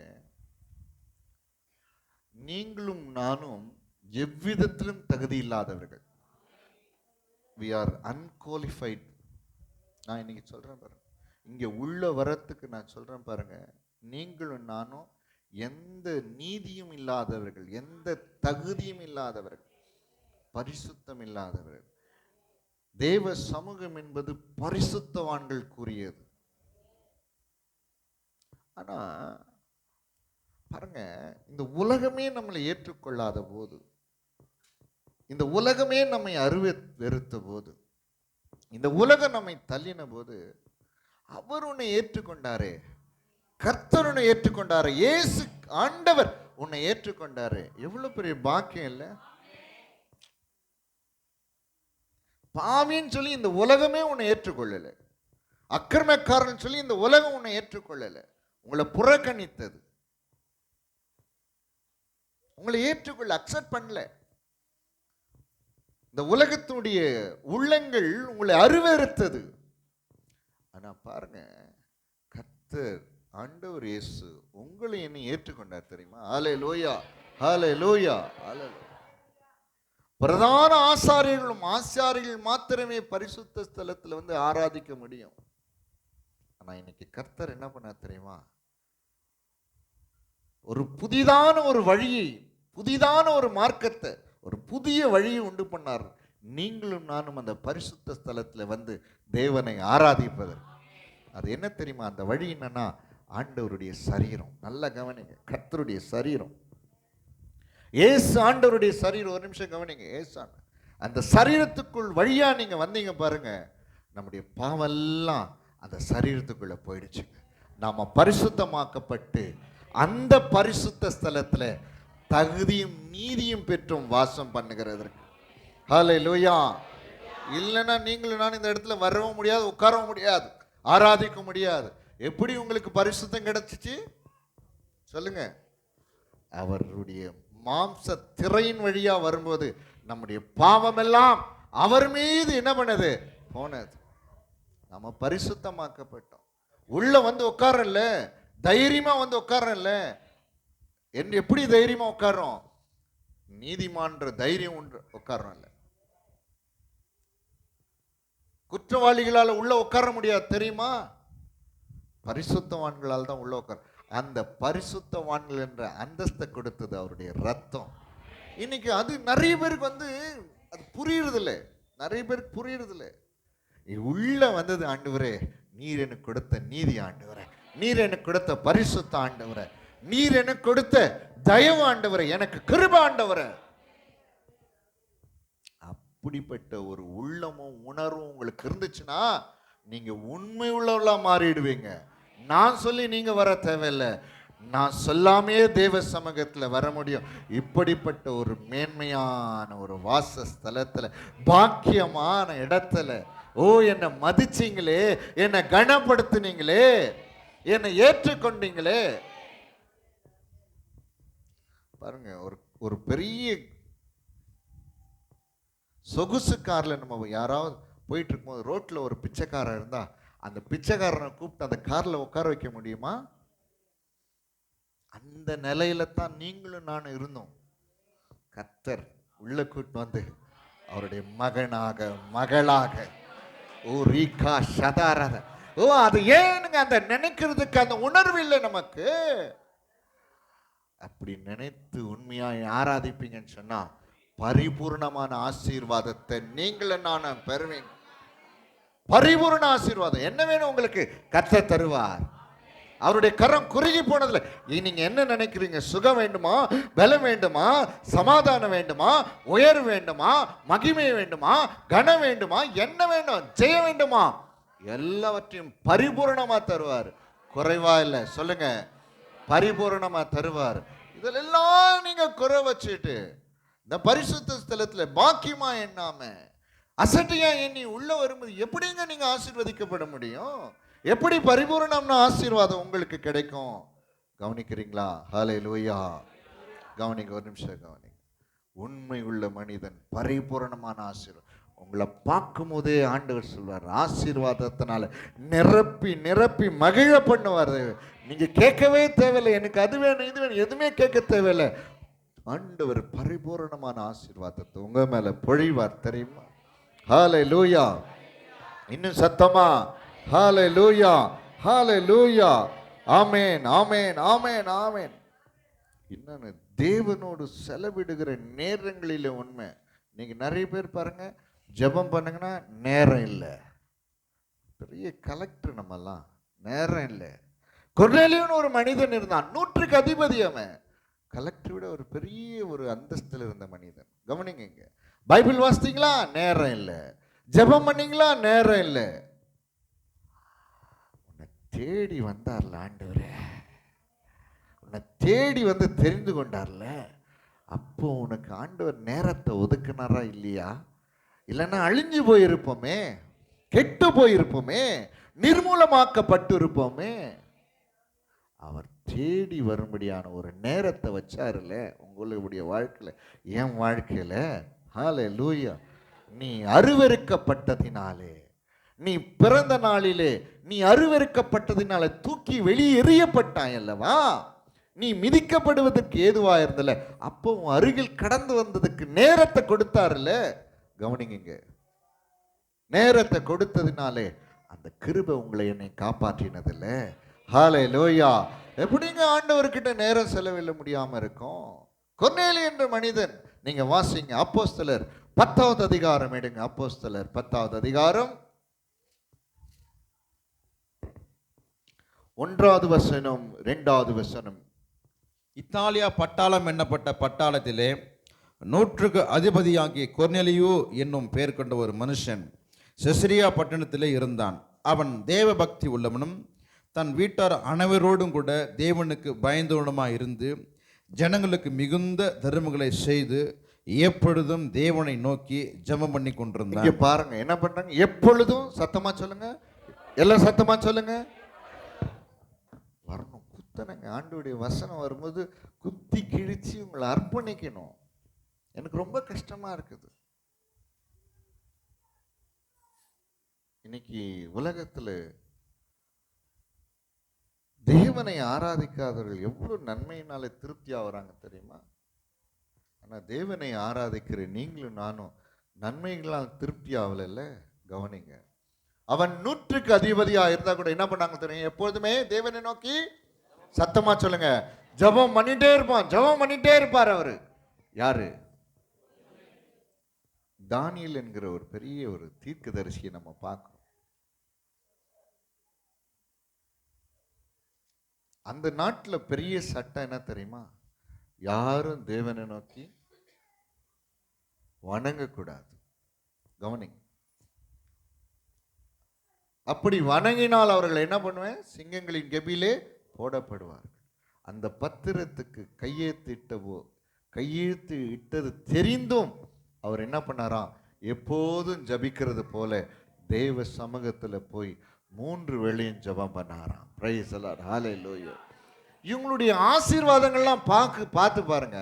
நீங்களும் நானும் எவ்விதத்திலும் தகுதி இல்லாதவர்கள். we are unqualified. நான் இன்னைக்கு சொல்றேன் பாருங்க, இங்க உள்ள வரத்துக்கு நான் சொல்றேன் பாருங்க, நீங்களும் நானும் எந்த நீதியும் இல்லாதவர்கள், எந்த தகுதியும் இல்லாதவர்கள். பரிசுத்தம் இல்லாதவர்கள். தேவ சமூகம் என்பது பரிசுத்தவான்கள் கூறியது. ஆனா பாருங்க, இந்த உலகமே நம்மளை ஏற்றுக்கொள்ளாத போது, இந்த உலகமே நம்மை வெறுத்த போது, இந்த உலகம் நம்மை தள்ளின போது, அவர் உன்னை ஏற்றுக்கொண்டாரே, கர்த்தர் உன்னை ஏற்றுக்கொண்டாரு, இயேசு ஆண்டவர் உன்னை ஏற்றுக்கொண்டாரு. எவ்வளவு பெரிய பாக்கியம் இல்ல? பாவின்னு சொல்லி இந்த உலகமே உன்னை ஏற்றுக்கொள்ளல, அக்கிரமக்காரன் சொல்லி இந்த உலகம் உன்னை ஏற்றுக்கொள்ளல, உங்களை புறக்கணித்தது, உங்களை ஏற்றுக்கொள்ள அக்செப்ட் பண்ணல. இந்த உலகத்தினுடைய உள்ளங்கள் உங்களை அருவருத்தது. ஆனா பாருங்க, கர்த்தர் ஆண்டவர் இயேசு உங்களை என்னை ஏற்றுக்கொண்டார் தெரியுமா? ஹல்லேலூயா, ஹல்லேலூயா, ஹல்லேலூயா. பிரதான ஆசாரியர்களும் ஆசாரியர்கள் மாத்திரமே பரிசுத்த ஸ்தலத்தில் வந்து ஆராதிக்க முடியும். ஆனா இன்னைக்கு கர்த்தர் என்ன பண்ண தெரியுமா? ஒரு புதிதான ஒரு வழியை, புதிதான ஒரு மார்க்கத்தை, ஒரு புதிய வழியை உண்டு பண்ணார். நீங்களும் நானும் அந்த பரிசுத்த ஸ்தலத்தில் வந்து தேவனை ஆராதிப்பது. அது என்ன தெரியுமா? அந்த வழி என்னன்னா ஆண்டவருடைய சரீரம். நல்ல கவனிங்க, கர்த்தருடைய சரீரம், ஏசு ஆண்டவருடைய சரீரம். ஒரு நிமிஷம் கவனிங்க. ஏசு அந்த சரீரத்துக்குள் வழியா நீங்க வந்தீங்க பாருங்க, நம்முடைய பாவெல்லாம் அந்த சரீரத்துக்குள்ள போயிடுச்சுங்க. நாம பரிசுத்தமாக்கப்பட்டு அந்த பரிசுத்த ஸ்தலத்துல தகுதியும் நீதியும் பெற்றும் வாசம் பண்ணுகிறதற்கு. ஹல்லேலூயா. இல்லைன்னா நீங்களும் நான் இந்த இடத்துல வரவும் முடியாது, உட்காரவும் முடியாது, ஆராதிக்க முடியாது. எப்படி உங்களுக்கு பரிசுத்தம் கிடைச்சிச்சு சொல்லுங்க? அவருடைய மாம்ச திரையின் வழியா வரும்போது நம்முடைய பாவமெல்லாம் அவர் மீது என்ன பண்ணது? போனது. நம்ம பரிசுத்தமாக்கப்பட்டோம். உள்ள வந்து உட்காரல, தைரியமா வந்து உட்காரல. எப்படி தைரியமா உட்காரோம்? நீதிமான்ற தைரியம் உட்காரோம். இல்ல, குற்றவாளிகளால் உள்ள உட்கார முடியாது தெரியுமா? பரிசுத்தவான்களால் தான் உள்ள உட்கார. அந்த பரிசுத்தவான்கள் என்ற அந்தஸ்தை கொடுத்தது அவருடைய ரத்தம். இன்னைக்கு அது நிறைய பேருக்கு வந்து அது புரியுறது இல்லை, நிறைய பேருக்கு புரியுறது இல்லை. உள்ள வந்தது ஆண்டவரே, நீர் எனக்கு கொடுத்த நீதி ஆண்டவரே, நீர் எனக்கு கொடுத்த பரிசுத்த ஆண்டவரே, நீர் எனக்கு கொடுத்த தயவு ஆண்டவரே, எனக்கு கிருபை ஆண்டவரே. அப்படிப்பட்ட ஒரு உள்ளமும் உணர்வும் உங்களுக்கு இருந்துச்சுன்னா நீங்க உண்மை உள்ளவர்களா மாறிடுவீங்க. நான் சொல்லி நீங்க வர தேவையில்லை, நான் சொல்லாமே தேவ சமூகத்தில் வர முடியும். இப்படிப்பட்ட ஒரு மேன்மையான ஒரு வாசஸ்தலத்துல, பாக்கியமான இடத்துல, ஓ என்னை மதிச்சீங்களே, என்னை கனப்படுத்தினீங்களே, என்னை ஏற்றுக்கொண்டீங்களே. பாருங்க, ஒரு பெரிய சொகுசு கார்ல நம்ம யாராவது போயிட்டு இருக்கும்போது ரோட்ல ஒரு பிச்சைக்காரன் இருந்தா அந்த பிச்சைக்காரனை கூப்பிட்டு அந்த கார்ல உட்கார வைக்க முடியுமா? அந்த நிலையில தான் நீங்களும் நானும் இருந்தோம். கர்த்தர் உள்ள கூட்டு வந்து அவருடைய மகனாக மகளாக, ஓ ரீகா சதாரத, ஓ அது ஏனுங்க அந்த நினைக்கிறதுக்கு அந்த உணர்வு இல்லை நமக்கு. அப்படி நினைத்து உண்மையாய் ஆராதிப்பீங்கன்னு சொன்னா பரிபூர்ணமான ஆசீர்வாதத்தை நீங்களும் நானும் பெறுவீங்க. பரிபூர்ண ஆசீர்வாதம் என்ன வேணும் உங்களுக்கு? கர்த்தர் தருவார். அவருடைய கரம் குறுகி போனதுல நீங்க என்ன நினைக்கிறீங்க? சுகம் வேண்டுமா, பலம் வேண்டுமா, சமாதானம் வேண்டுமா, உயர்வு வேண்டுமா, மகிமை வேண்டுமா, கனம் வேண்டுமா, என்ன வேண்டும், ஜெய வேண்டுமா, எல்லாவற்றையும் பரிபூர்ணமா தருவார். குறைவா இல்லை, சொல்லுங்க, பரிபூர்ணமா தருவார். இதெல்லாம் நீங்க குறை வச்சுட்டு இந்த பரிசுத்த ஸ்தலத்துல பாக்கியமா எண்ணாம அசட்டையா எண்ணி உள்ள வரும்போது எப்படிங்க நீங்க ஆசீர்வதிக்கப்பட முடியும்? எப்படி பரிபூர்ணம்னா ஆசீர்வாதம் உங்களுக்கு கிடைக்கும்? கவனிக்கிறீங்களா? ஹல்லேலூயா. கவனிங்க, ஒரு நிமிஷம் கவனிங்க. உண்மை உள்ள மனிதன் பரிபூர்ணமான ஆசீர்வாதம். உங்களை பார்க்கும் போதே ஆண்டவர் சொல்வார், ஆசீர்வாதத்தினால நிரப்பி நிரப்பி மகிழ பண்ணுவார். நீங்க கேட்கவே தேவையில்லை, எனக்கு அது வேணும் இது வேணும், எதுவுமே கேட்க தேவையில்லை. ஆண்டவர் பரிபூர்ணமான ஆசீர்வாதத்தை உங்க மேல பொழிவார் தெரியுமா? ஹல்லேலூயா. இன்னும் சத்தமா ஹல்லேலூயா, ஹல்லேலூயா, ஆமென், ஆமென், ஆமென், ஆமென். இன்னொன்னு, தேவனோடு செலவிடுகிற நேரங்களிலே உண்மை இன்னைக்கு நிறைய பேர் பாருங்க, ஜெபம் பண்ணுங்கன்னா நேரம் இல்லை. பெரிய கலெக்டர் நம்மெல்லாம், நேரம் இல்லை. கொர்நேலியுன்னு ஒரு மனிதன் இருந்தான், 100க்கு அதிபதி. அவன் கலெக்டரை விட ஒரு பெரிய ஒரு அந்தஸ்தில் இருந்த மனிதன். கவனிங்க, இங்க பைபிள் வாசித்தீங்களா? நேரம் இல்லை. ஜெபம் பண்ணீங்களா? நேரம் இல்லை. உன்னை தேடி வந்தார்ல ஆண்டவரே, உன்னை தேடி வந்து தெரிந்து கொண்டார்ல, அப்போ உனக்கு ஆண்டவர் நேரத்தை ஒதுக்குனாரா இல்லையா? இல்லைன்னா அழிஞ்சு போயிருப்போமே, கெட்டு போயிருப்போமே, நிர்மூலமாக்கப்பட்டு இருப்போமே. அவர் தேடி வரும்படியான ஒரு நேரத்தை வச்சாருல உங்களுடைய வாழ்க்கையில், என் வாழ்க்கையில். ஹல்லேலூயா. நீ அருவருக்கப்பட்டதினாலே, நீ பிறந்த நாளிலே நீ அருவருக்கப்பட்டதினாலே தூக்கி வெளியே எறியப்பட்டாய் அல்லவா? நீ மிதிக்கப்படுவதற்கு ஏதுவா இருந்தல, அப்போ உன் அருகில் கடந்து வந்ததுக்கு நேரத்தை கொடுத்தாருல. கவனிங்க, நேரத்தை கொடுத்ததினாலே அந்த கிருபை உங்களை என்னை காப்பாற்றினதில்ல. ஹல்லேலூயா. எப்படிங்க ஆண்டவர்கிட்ட நேரம் செலவிட முடியாம இருக்கும்? கொர்நேலி என்ற மனிதன், நீங்க வாசிங்க அப்போஸ்தலர் 10வது அதிகாரம் எடுங்க. அப்போஸ்தலர் 10வது அதிகாரம் 1வது வசனம் 2வது வசனம். இத்தாலியா பட்டாளம் என்னப்பட்ட பட்டாளத்திலே 100க்கு அதிபதியாகிய கொர்நேலியு என்னும் பெயர் கொண்ட ஒரு மனுஷன் செசரியா பட்டணத்திலே இருந்தான். அவன் தேவ பக்தி உள்ளவனும் தன் வீட்டார் அனைவரோடும் கூட தேவனுக்கு பயந்தவனுமாய் இருந்து ஜனங்களுக்கு மிகுந்த தர்மங்களை செய்து எப்பொழுதும் தேவனை நோக்கி ஜெபம் பண்ணி கொண்டிருந்தான். இங்க பாருங்க என்ன பண்றாங்க. எப்பொழுதும், சத்தமா சொல்லுங்க, எல்லாம் சத்தமா சொல்லுங்க, வரணும். குத்தனங்க, ஆண்டவருடைய வசனம் வரும்போது குத்தி கிழிச்சு உங்களை அர்ப்பணிக்கணும். எனக்கு ரொம்ப கஷ்டமா இருக்குது. இன்னைக்கு உலகத்துல தேவனை ஆராதிக்காதவர்கள் எவ்வளவு நன்மையினால திருப்தி ஆகுறாங்க தெரியுமா? ஆனா தேவனை ஆராதிக்கிற நீங்களும் நானும் நன்மைகளால் திருப்தி ஆகல. கவனிங்க, அவன் 100க்கு அதிபதியா இருந்தா கூட என்ன பண்ணாங்க தெரியும்? எப்பொழுதுமே தேவனை நோக்கி, சத்தமா சொல்லுங்க, ஜெபம் பண்ணிட்டே இருப்பான். ஜெபம் பண்ணிட்டே இருப்பார். அவரு யாரு? தானியேல் என்கிற ஒரு பெரிய ஒரு தீர்க்கதரிசியை நம்ம பார்க்கிறோம். அந்த நாட்டில் பெரிய சட்டம் என்ன தெரியுமா? யாரும் தேவனை நோக்கி வணங்கக்கூடாது. கவனிங்க, அப்படி வணங்கினால் அவர்கள் என்ன பண்ணுவேன்? சிங்கங்களின் கெபியிலே போடப்படுவார்கள். அந்த பத்திரத்துக்கு கையெழுத்து இட்டது தெரிந்தும் அவர் என்ன பண்ணாராம்? எப்போதும் ஜபிக்கிறது போல தேவ சமூகத்தில் போய் 3 வேளையும் ஜெபம் பண்ணாராம். Praise the lord. ஹல்லேலூயா. இவங்களுடைய ஆசீர்வாதங்கள்லாம் பார்த்து பாருங்க,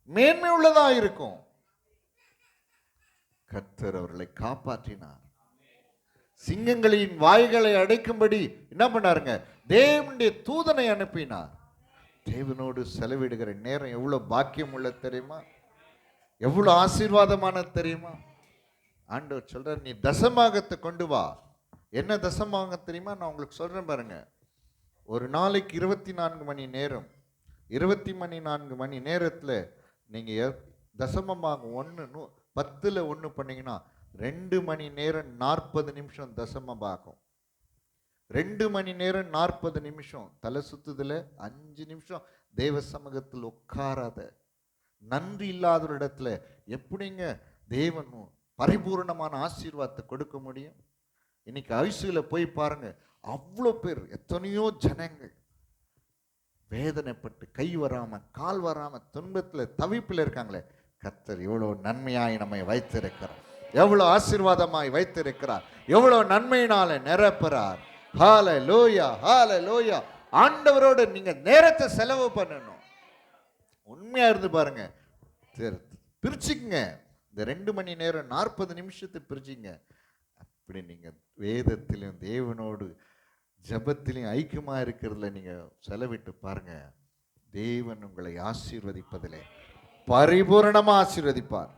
மேன்மை உள்ளதா இருக்கும். கர்த்தர் அவர்களை காப்பாற்றினார். சிங்கங்களின் வாய்களை அடைக்கும்படி என்ன பண்ணாருங்க? தேவனுடைய தூதனை அனுப்பினார். தேவனோடு செலவிடுகிற நேரம் எவ்வளவு பாக்கியம் உள்ள தெரியுமா? எவ்வளவு ஆசீர்வாதமான தெரியுமா? ஆண்டவர் சொல்றார், நீ தசமாகத்தை கொண்டு வா. என்ன தசமாகம் தெரியுமா? நான் உங்களுக்கு சொல்றேன் பாருங்க. ஒரு நாளைக்கு 24 மணி நேரம், 24 மணி நேரத்தில் நீங்க தசமமாக 10ல் 1 பண்ணீங்கன்னா 2 மணி நேரம் 40 நிமிஷம் தசமமாகும். 2 மணி நேரம் 40 நிமிஷம் தலை சுத்துதுல 5 நிமிஷம் தேவ சமூகத்தில் உட்காராத நன்றி இல்லாத ஒரு இடத்துல எப்படிங்க தேவன் பரிபூர்ணமான ஆசீர்வாதத்தை கொடுக்க முடியும்? இன்னைக்கு ஐசியூல போய் பாருங்க, அவ்வளோ பேர், எத்தனையோ ஜனங்கள் வேதனைப்பட்டு கை வராம கால் வராம துன்பத்துல தவிப்பில் இருக்காங்களே. கர்த்தர் எவ்வளவு நன்மையாய் நம்மை வைத்திருக்கிறார், எவ்வளவு ஆசீர்வாதமாய் வைத்திருக்கிறார், எவ்வளவு நன்மையினால நிரப்புறார். ஹல்லேலூயா, ஹல்லேலூயா. ஆண்டவரோடு நீங்க நேரத்தை செலவு பண்ணணும். உண்மையா இருந்து பாருங்க, பிரிச்சுக்குங்க. இந்த 2 மணி நேரம் 40 நிமிஷத்தை பிரிச்சுங்க. அப்படி நீங்க வேதத்திலும் தேவனோடு ஜபத்திலையும் ஐக்கியமா இருக்கிறதுல நீங்க செலவிட்டு பாருங்க. தேவன் உங்களை ஆசீர்வதிப்பதிலே பரிபூரணமா ஆசீர்வதிப்பார்.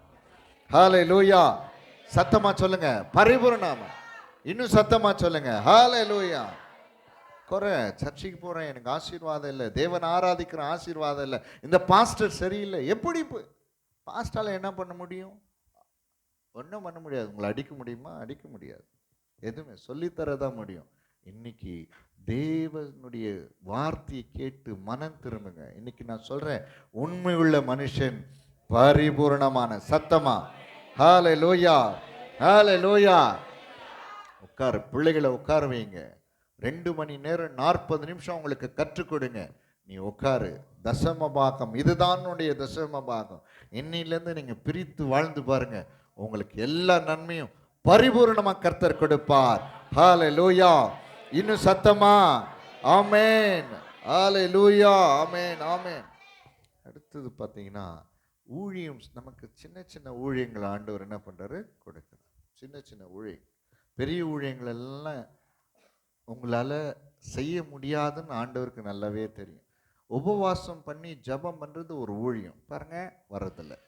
ஹல்லேலூயா. சத்தமா சொல்லுங்க, பரிபூரணமா. இன்னும் சத்தமா சொல்லுங்க, ஹல்லேலூயா. குறை சர்ச்சைக்கு போறேன், எனக்கு ஆசீர்வாதம் இல்லை, தேவன் ஆராதிக்கிற ஆசீர்வாதம் இல்லை, இந்த பாஸ்டர் சரியில்லை. எப்படி பாஸ்டால என்ன பண்ண முடியும்? ஒன்றும் பண்ண முடியாது. உங்களை அடிக்க முடியுமா? அடிக்க முடியாது. எதுவுமே சொல்லித்தரதான் முடியும். இன்னைக்கு தேவனுடைய வார்த்தையை கேட்டு மனம் திரும்புங்க. இன்னைக்கு நான் சொல்றேன், உண்மை உள்ள மனுஷன் பரிபூரணமான சத்தமா ஹalleluya ஹalleluya. உட்கார பிள்ளைகளை உட்கார வைங்க. 2 மணி நேரம் 40 நிமிஷம் உங்களுக்கு கற்றுக் கொடுங்க. நீ உட்காரு. தசம பாகம் இதுதான் உன்னுடைய தசம பாகம். இன்னிலிருந்து நீங்க பிரித்து வாழ்ந்து பாருங்க. உங்களுக்கு எல்லா நன்மையும் பரிபூரணமா கர்த்தர் கொடுப்பார். ஹalleluya. இன்னும் சத்தமா ஆமென். ஹalleluya. ஆமென் ஆமென். அடுத்தது பார்த்தீங்கன்னா ஊழியம். நமக்கு சின்ன சின்ன ஊழியங்கள் ஆண்டவர் என்ன பண்றாரு? கொடுக்கிறார். சின்ன சின்ன ஊழியம். பெரிய ஊழியங்கள் எல்லாம் உங்களால செய்ய முடியாதுன்னு ஆண்டவருக்கு நல்லாவே தெரியும். உபவாசம் பண்ணி ஜெபம் பண்றது ஒரு ஊழியம் பாருங்க, வர்றதில்லை.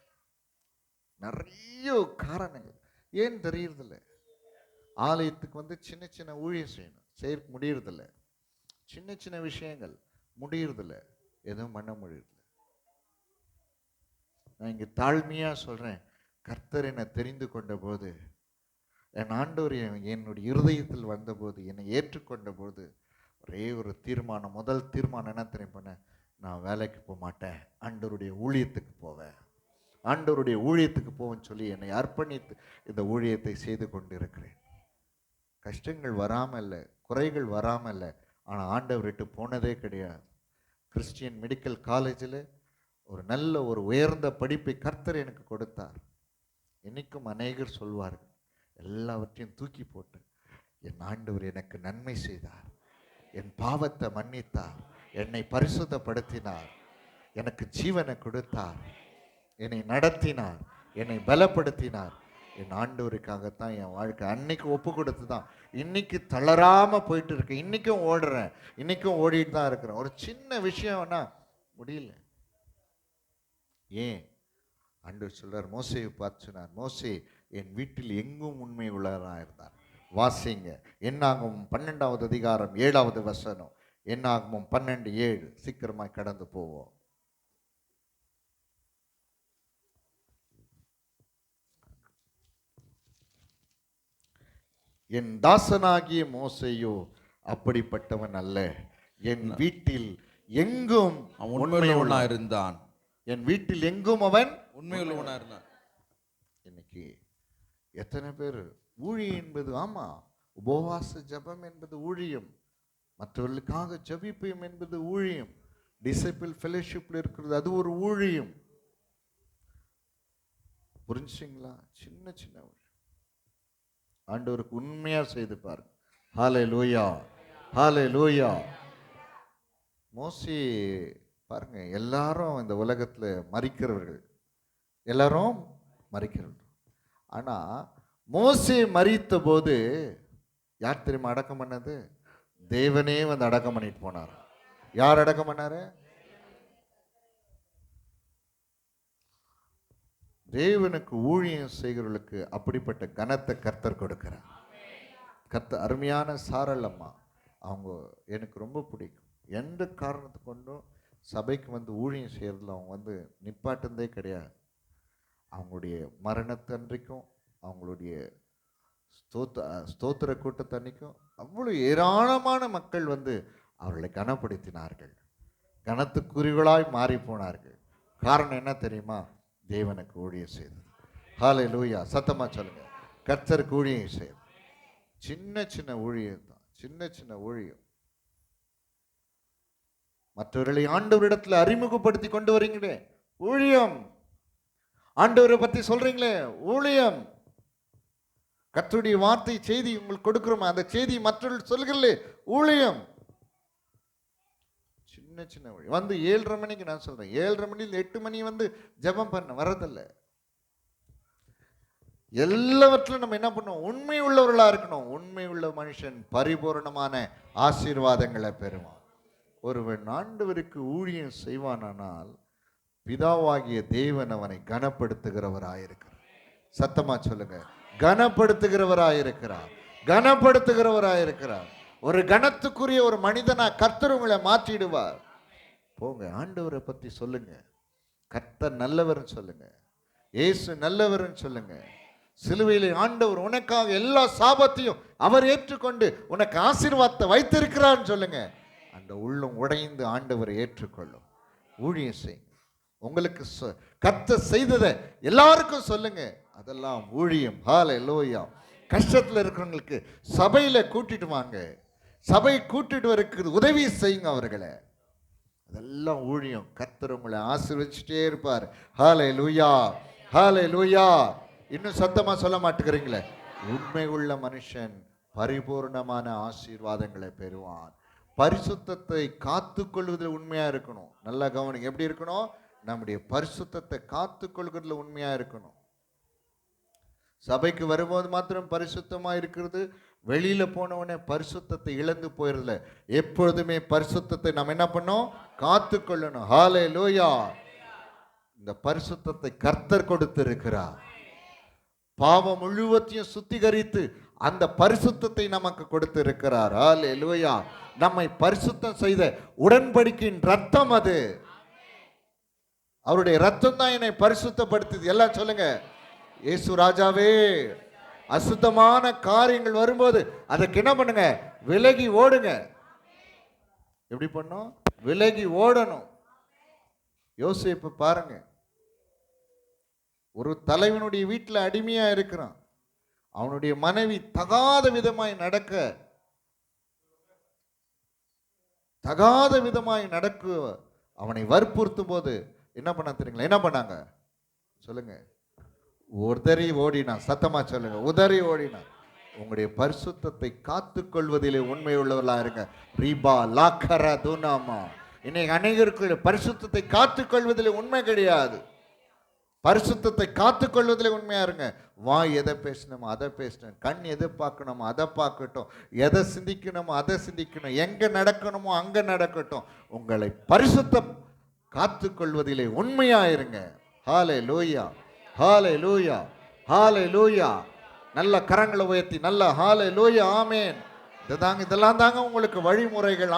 நிறைய காரணங்கள் ஏன் தெரியறதில்லை. ஆலயத்துக்கு வந்து சின்ன சின்ன ஊழியம் செய்ய முடியறதில்ல. சின்ன சின்ன விஷயங்கள் முடியறதில்ல. எதுவும் பண்ண முடியறதில்ல. நான் இங்க தாழ்மையா சொல்றேன், கர்த்தர் என்னை தெரிந்து கொண்ட போது, என் ஆண்டவர் என்னுடைய இருதயத்தில் வந்தபோது, என்னை ஏற்றுக்கொண்ட போது ஒரே ஒரு தீர்மானம், முதல் தீர்மானம் என்ன தெரியும் பண்ண? நான் வேலைக்கு போக மாட்டேன், ஆண்டவருடைய ஊழியத்துக்கு போவேன். ஆண்டவருடைய ஊழியத்துக்கு போவேன்னு சொல்லி என்னை அர்ப்பணித்து இந்த ஊழியத்தை செய்து கொண்டு இருக்கிறேன். கஷ்டங்கள் வராமல் இல்லை, குறைகள் வராமல் இல்லை, ஆனால் ஆண்டவர் விட்டு போனதே கிடையாது. கிறிஸ்டியன் மெடிக்கல் காலேஜில் ஒரு நல்ல ஒரு உயர்ந்த படிப்பை கர்த்தர் எனக்கு கொடுத்தார். இன்னைக்கும் அநேகர் சொல்வார்கள், எல்லாவற்றையும் தூக்கி போட்டு என் ஆண்டவர் எனக்கு நன்மை செய்தார், என் பாவத்தை மன்னித்தார், என்னை பரிசுத்தப்படுத்தினார், எனக்கு ஜீவனை கொடுத்தார், என்னை நடத்தினார், என்னை பலப்படுத்தினார். என் ஆண்டவருக்காகத்தான் என் வாழ்க்கை. அன்னைக்கு ஒப்பு கொடுத்து தான் இன்னைக்கு தளராம போயிட்டு இருக்கேன். இன்னைக்கும் ஓடுறேன், இன்னைக்கும் ஓடிட்டு தான் இருக்கிறேன். ஒரு சின்ன விஷயம்னா முடியல. ஏன்? ஆண்டவர் சொல்றார், மோசேயை பார்த்து சொன்னார், மோசே என் வீட்டில் எங்கும் உண்மை உள்ளவராக இருந்தார். வாசிங்க என்னாகும் 12வது அதிகாரம் 7வது வசனம். என்னாகும் 12:7. சீக்கிரமாய் கடந்து போவோம். என் தாசனாகிய மோசேயோ அப்படிப்பட்டவன் அல்ல, என் வீட்டில் எங்கும் உண்மையுள்ளவனா இருந்தான். என் வீட்டில் எங்கும் அவன் உண்மையுள்ளவனா இருந்தான். இன்னைக்கு எத்தனை பேர் ஊழியம் என்பது, ஆமா, உபவாச ஜபம் என்பது ஊழியம், மற்றவர்களுக்காக ஜபிப்பையும் என்பது ஊழியம், டிசைபிள் ஃபெலோஷிப்ல இருக்கிறது அது ஒரு ஊழியம். புரிஞ்சுங்களா? சின்ன சின்ன ஊழியம் ஆண்டவருக்கு உண்மையா செய்து பாருங்க. ஹalleluya ஹalleluya. மோசே பாருங்க, எல்லாரும் இந்த உலகத்துல மரிக்கிறவர்கள், எல்லாரும் மரிக்கிறவர்கள். ஆனா மோசே மரித்த போது யார் தெரியுமா அடக்கம் பண்ணது? தேவனே வந்து அடக்கம் பண்ணிட்டு போனார். யார் அடக்கம் பண்ணாரு? தேவனுக்கு ஊழியம் செய்கிறவர்களுக்கு அப்படிப்பட்ட கனத்தை கர்த்தர் கொடுக்கிறார். கர்த்தர் அருமையான சாரல் அம்மா, அவங்க எனக்கு ரொம்ப பிடிக்கும். எந்த காரணத்தை கொண்டும் சபைக்கு வந்து ஊழியம் செய்யறதுல அவங்க வந்து நிப்பாட்டுந்தே கிடையாது. அவங்களுடைய மரணத்தன்றைக்கும் அவங்களுடைய ஸ்தோத்திர கூட்டத்தன்னைக்கும் அவ்வளோ ஏராளமான மக்கள் வந்து அவர்களை கனப்படுத்தினார்கள், கனத்துக்குறிகளாய் மாறி போனார்கள். காரணம் என்ன தெரியுமா? தேவனுக்கு ஊழியம் செய்தது. ஹalleluya. சத்தமா சொல்லுங்க, கர்த்தருக்கு ஊழியம் செய்தது. சின்ன சின்ன ஊழியம் தான், சின்ன சின்ன ஊழியம். மற்றவர்களை ஆண்டவரிடத்துல அறிமுகப்படுத்தி கொண்டு வரீங்களே ஊழியம். ஆண்டவரை பத்தி சொல்றீங்களே ஊழியம். கர்த்தருடைய வார்த்தை செய்தி உங்களுக்கு கொடுக்கிறோமா, அந்த செய்தி மற்றவர்கள் சொல்கிறீங்களே ஊழியம். சின்ன சின்ன வழி வந்து 7:30 மணிக்கு நான் சொல்றேன், 7:30 மணியில் 8 மணி வந்து ஜெபம் பண்ண வரதில்லை. எல்லாவற்றிலும் நம்ம என்ன பண்ணுவோம்? உண்மை உள்ளவர்களா இருக்கணும். உண்மை உள்ள மனுஷன் பரிபூரணமான ஆசீர்வாதங்களை பெறுவான். ஒருவன் ஆண்டவருக்கு ஊழியம் செய்வானால் பிதாவாகிய தேவன் அவனை கனப்படுத்துகிறவராயிருக்கிறார். சத்தமா சொல்லுங்க, கனப்படுத்துகிறவராயிருக்கிறார், கனப்படுத்துகிறவராயிருக்கிறார். ஒரு கனத்துக்குரிய ஒரு மனிதனா கர்த்தர் உங்களை மாற்றிடுவார். போங்க, ஆண்டவரை பத்தி சொல்லுங்க, கர்த்தர் நல்லவர்னு சொல்லுங்க, இயேசு நல்லவர்னு சொல்லுங்க, சிலுவையிலே ஆண்டவர் உனக்காக எல்லா சாபத்தையும் அவர் ஏற்றுக்கொண்டு உனக்கு ஆசீர்வாதத்தை வைத்திருக்கிறான்னு சொல்லுங்க. அந்த உள்ளம் உடைந்து ஆண்டவரை ஏற்றுக்கொள்ளும். ஊழியம் செய்யுங்க. உங்களுக்கு கர்த்தர் செய்ததை எல்லாருக்கும் சொல்லுங்க. அதெல்லாம் ஊழியம். ஹல்லேலூயா. கஷ்டத்தில் இருக்கிறவங்களுக்கு சபையில கூட்டிட்டு வாங்க. சபை கூட்டிட்டு வரக்கு உதவி செய்யுங்க அவர்களை. அதெல்லாம் ஊழியம். கர்த்தர் உங்களை ஆசீர்வதிச்சுட்டே இருப்பார். ஹல்லேலூயா, ஹல்லேலூயா. இன்னும் சத்தமா சொல்ல மாட்டேங்கிறீங்களே. உண்மை உள்ள மனுஷன் பரிபூர்ணமான ஆசீர்வாதங்களை பெறுவான். பரிசுத்தத்தை காத்து கொள்வதில் உண்மையா இருக்கணும். நல்லா கவனிங்க. எப்படி இருக்கணும்? நம்முடைய பரிசுத்தத்தை காத்து கொள்வதில் உண்மையா இருக்கணும். சபைக்கு வரும்போது மாத்திரம் பரிசுத்தமா இருக்கிறது, வெளியில போனவனே பரிசுத்தத்தை இழந்து போயிருதுல. எப்பொழுதுமே பரிசுத்தத்தை நாம் என்ன பண்ணோம்? காத்து கொள்ளணும். ஹல்லேலூயா. இந்த பரிசுத்தத்தை கர்த்தர் கொடுத்திருக்கிறார். பாவம் முழுவதையும் சுத்திகரித்து அந்த பரிசுத்தத்தை நமக்கு கொடுத்திருக்கிறார். ஹல்லேலூயா. நம்மை பரிசுத்தம் செய்த உடன்படிக்கையின் ரத்தம் அது. அவருடைய ரத்தம் தான் என்னை பரிசுத்தப்படுத்துது. எல்லாம் சொல்லுங்க. இயேசு ராஜாவே. அசுத்தமான காரியங்கள் வரும்போது அதுக்கு என்ன பண்ணுங்க? விலகி ஓடுங்க. எப்படி பண்ணும்? விலகி ஓடணும். யோசேப்பு பாருங்க, ஒரு தலைவனுடைய வீட்டில் அடிமையா இருக்கிறான். அவனுடைய மனைவி தகாத விதமாய் நடக்க அவனை வற்புறுத்தும் போது என்ன பண்ண தெரியுங்களா? என்ன பண்ணாங்க சொல்லுங்க? உதறி ஓடினான். சத்தமா சொல்லுங்க. உதறி ஓடினான். உங்களுடைய பரிசுத்தத்தை காத்து கொள்வதிலே உண்மை உள்ளவர்களா இருங்க. ரீபா லாக்கரா துனாமா. இன்னைக்கு அநேகருக்கு பரிசுத்தத்தை காத்து கொள்வதிலே உண்மை கிடையாது. பரிசுத்தத்தை காத்து கொள்வதில் உண்மையா இருங்க. வாய் எதை பேசணுமோ அதை பேசணும், கண் எதை பார்க்கணுமோ அதை பார்க்கட்டும், எதை சிந்திக்கணுமோ அதை சிந்திக்கணும், எங்க நடக்கணுமோ அங்க நடக்கட்டும். உங்களை பரிசுத்தம் காத்து கொள்வதிலே உண்மையா இருங்க. ஹல்லேலூயா, ஹல்லேலூயா, ஹல்லேலூயா. நல்ல கரங்களை உயர்த்தி நல்ல ஹல்லேலூயா, ஆமென். இதெல்லாம் தாங்க உங்களுக்கு வழிமுறைகள்.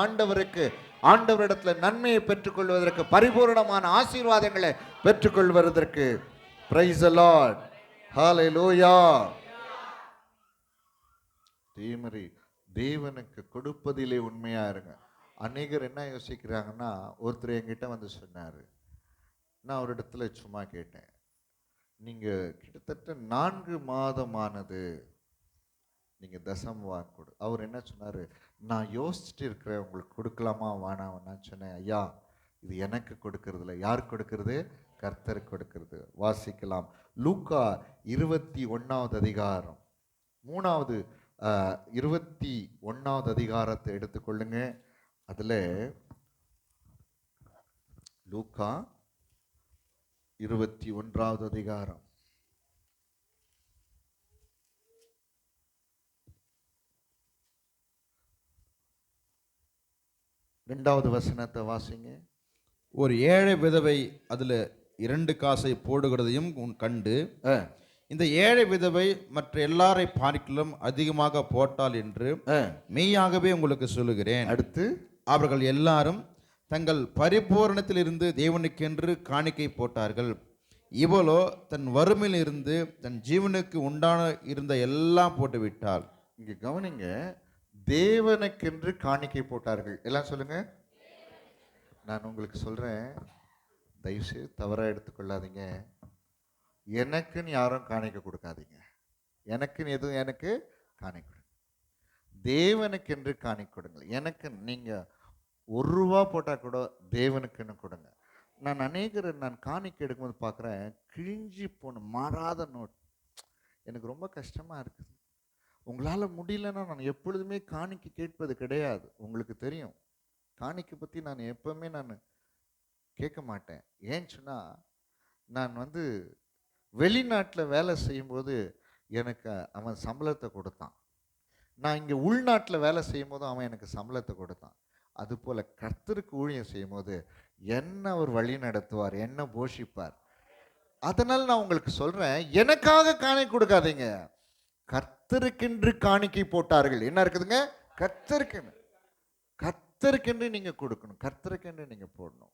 ஆண்டவரிடத்துல நன்மையை பெற்றுக்கொள்வதற்கு, பரிபூர்ணமான ஆசீர்வாதங்களை பெற்றுக்கொள்வதற்கு. பிரைஸ் தி லார்ட், ஹல்லேலூயா. தீமரி தேவனுக்கு கொடுப்பதிலே உண்மையா இருங்க. அநேகர் என்ன யோசிக்கிறாங்கன்னா, ஒருத்தர் என்கிட்ட வந்து சொன்னாரு, நான் ஒரு இடத்துல சும்மா கேட்டேன், நீங்க கிட்டத்தட்ட 4 மாதமானது நீங்க தசம கொடு. அவர் என்ன சொன்னாரு, நான் யோசிச்சுட்டு இருக்கிறேன், உங்களுக்கு கொடுக்கலாமா வேணாம். நான் சொன்னேன், ஐயா இது எனக்கு கொடுக்கறது இல்லை. யார் கொடுக்கறது? கர்த்தர் கொடுக்கிறது. வாசிக்கலாம். லூக்கா 21வது அதிகாரம் 21வது அதிகாரத்தை எடுத்துக்கொள்ளுங்க. அதுல லூக்கா 21வது அதிகாரம் 2வது வசனத்தை வாசிங்க. ஒரு ஏழை விதவை அதுல 2 காசை போடுகிறதையும் கண்டு, இந்த ஏழை விதவை மற்ற எல்லாரை பார்க்கிலும் அதிகமாக போட்டாள் என்று மெய்யாகவே உங்களுக்கு சொல்லுகிறேன். அடுத்து, அவர்கள் எல்லாரும் தங்கள் பரிபூரணத்திலிருந்து தேவனுக்கென்று காணிக்கை போட்டார்கள். இவளோ தன் வறுமையில் இருந்து தன் ஜீவனுக்கு உண்டான இருந்த எல்லாம் போட்டு விட்டாள். இங்க கவனிங்க. தேவனுக்கென்று காணிக்கை போட்டார்கள். எல்லாம் சொல்லுங்க. நான் உங்களுக்கு சொல்றேன், தயவுசெய்து தவறாக எடுத்துக்கொள்ளாதீங்க. எனக்குன்னு யாரும் காணிக்க கொடுக்காதீங்க. எனக்குன்னு எதுவும் எனக்கு காணிக்க கொடுங்க. தேவனுக்கென்று காணிக்க கொடுங்க. எனக்கு நீங்க 1 ரூபா போட்டால் கூட தேவனுக்குன்னு கொடுங்க. நான் நான் காணிக்க எடுக்கும்போது பார்க்குறேன், கிழிஞ்சி போன மாறாத நோட். எனக்கு ரொம்ப கஷ்டமாக இருக்குது. உங்களால் முடியலன்னா நான் எப்பொழுதுமே காணிக்க கேட்பது கிடையாது. உங்களுக்கு தெரியும், காணிக்கை பற்றி நான் எப்பவுமே கேட்க மாட்டேன். ஏன்னு சொன்னால், நான் வெளிநாட்டில் வேலை செய்யும்போது எனக்கு அவன் சம்பளத்தை கொடுத்தான். நான் இங்கே உள்நாட்டில் வேலை செய்யும் போது அவன் எனக்கு சம்பளத்தை கொடுத்தான். அதுபோல் கர்த்தருக்கு ஊழியம் செய்யும் போது என்ன அவர் வழி நடத்துவார், என்ன போஷிப்பார். அதனால் நான் உங்களுக்கு சொல்கிறேன், எனக்காக காணிக்கை கொடுக்காதீங்க. கர்த்தருக்கென்று காணிக்கை போட்டார்கள். என்ன இருக்குதுங்க? கர்த்தருக்கென்று நீங்கள் கொடுக்கணும். கர்த்தருக்கென்று நீங்கள் போடணும்.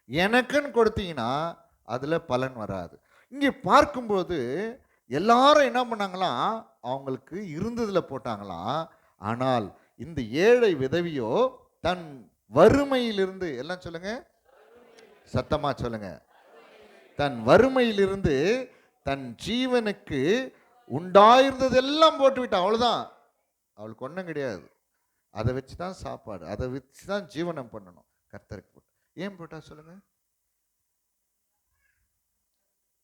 எனக்குன்னு கொடுத்தீங்கன்னா அதில் பலன் வராது. இங்கே பார்க்கும்போது எல்லாரும் என்ன பண்ணாங்களாம், அவங்களுக்கு இருந்ததுல போட்டாங்களாம். ஆனால் இந்த ஏழை விதவியோ தன் வறுமையிலிருந்து, எல்லாம் சொல்லுங்க, சத்தமா சொல்லுங்க, தன் வறுமையிலிருந்து தன் ஜீவனுக்கு உண்டாயிருந்ததெல்லாம் போட்டு விட்டான். அவ்வளவுதான், அவளுக்கு ஒன்றும் கிடையாது. அதை வச்சு தான் சாப்பாடு, அதை வச்சு தான் ஜீவனம் பண்ணணும். கர்த்தருக்கு போட்டு ஏன் போட்டா சொல்லுங்க,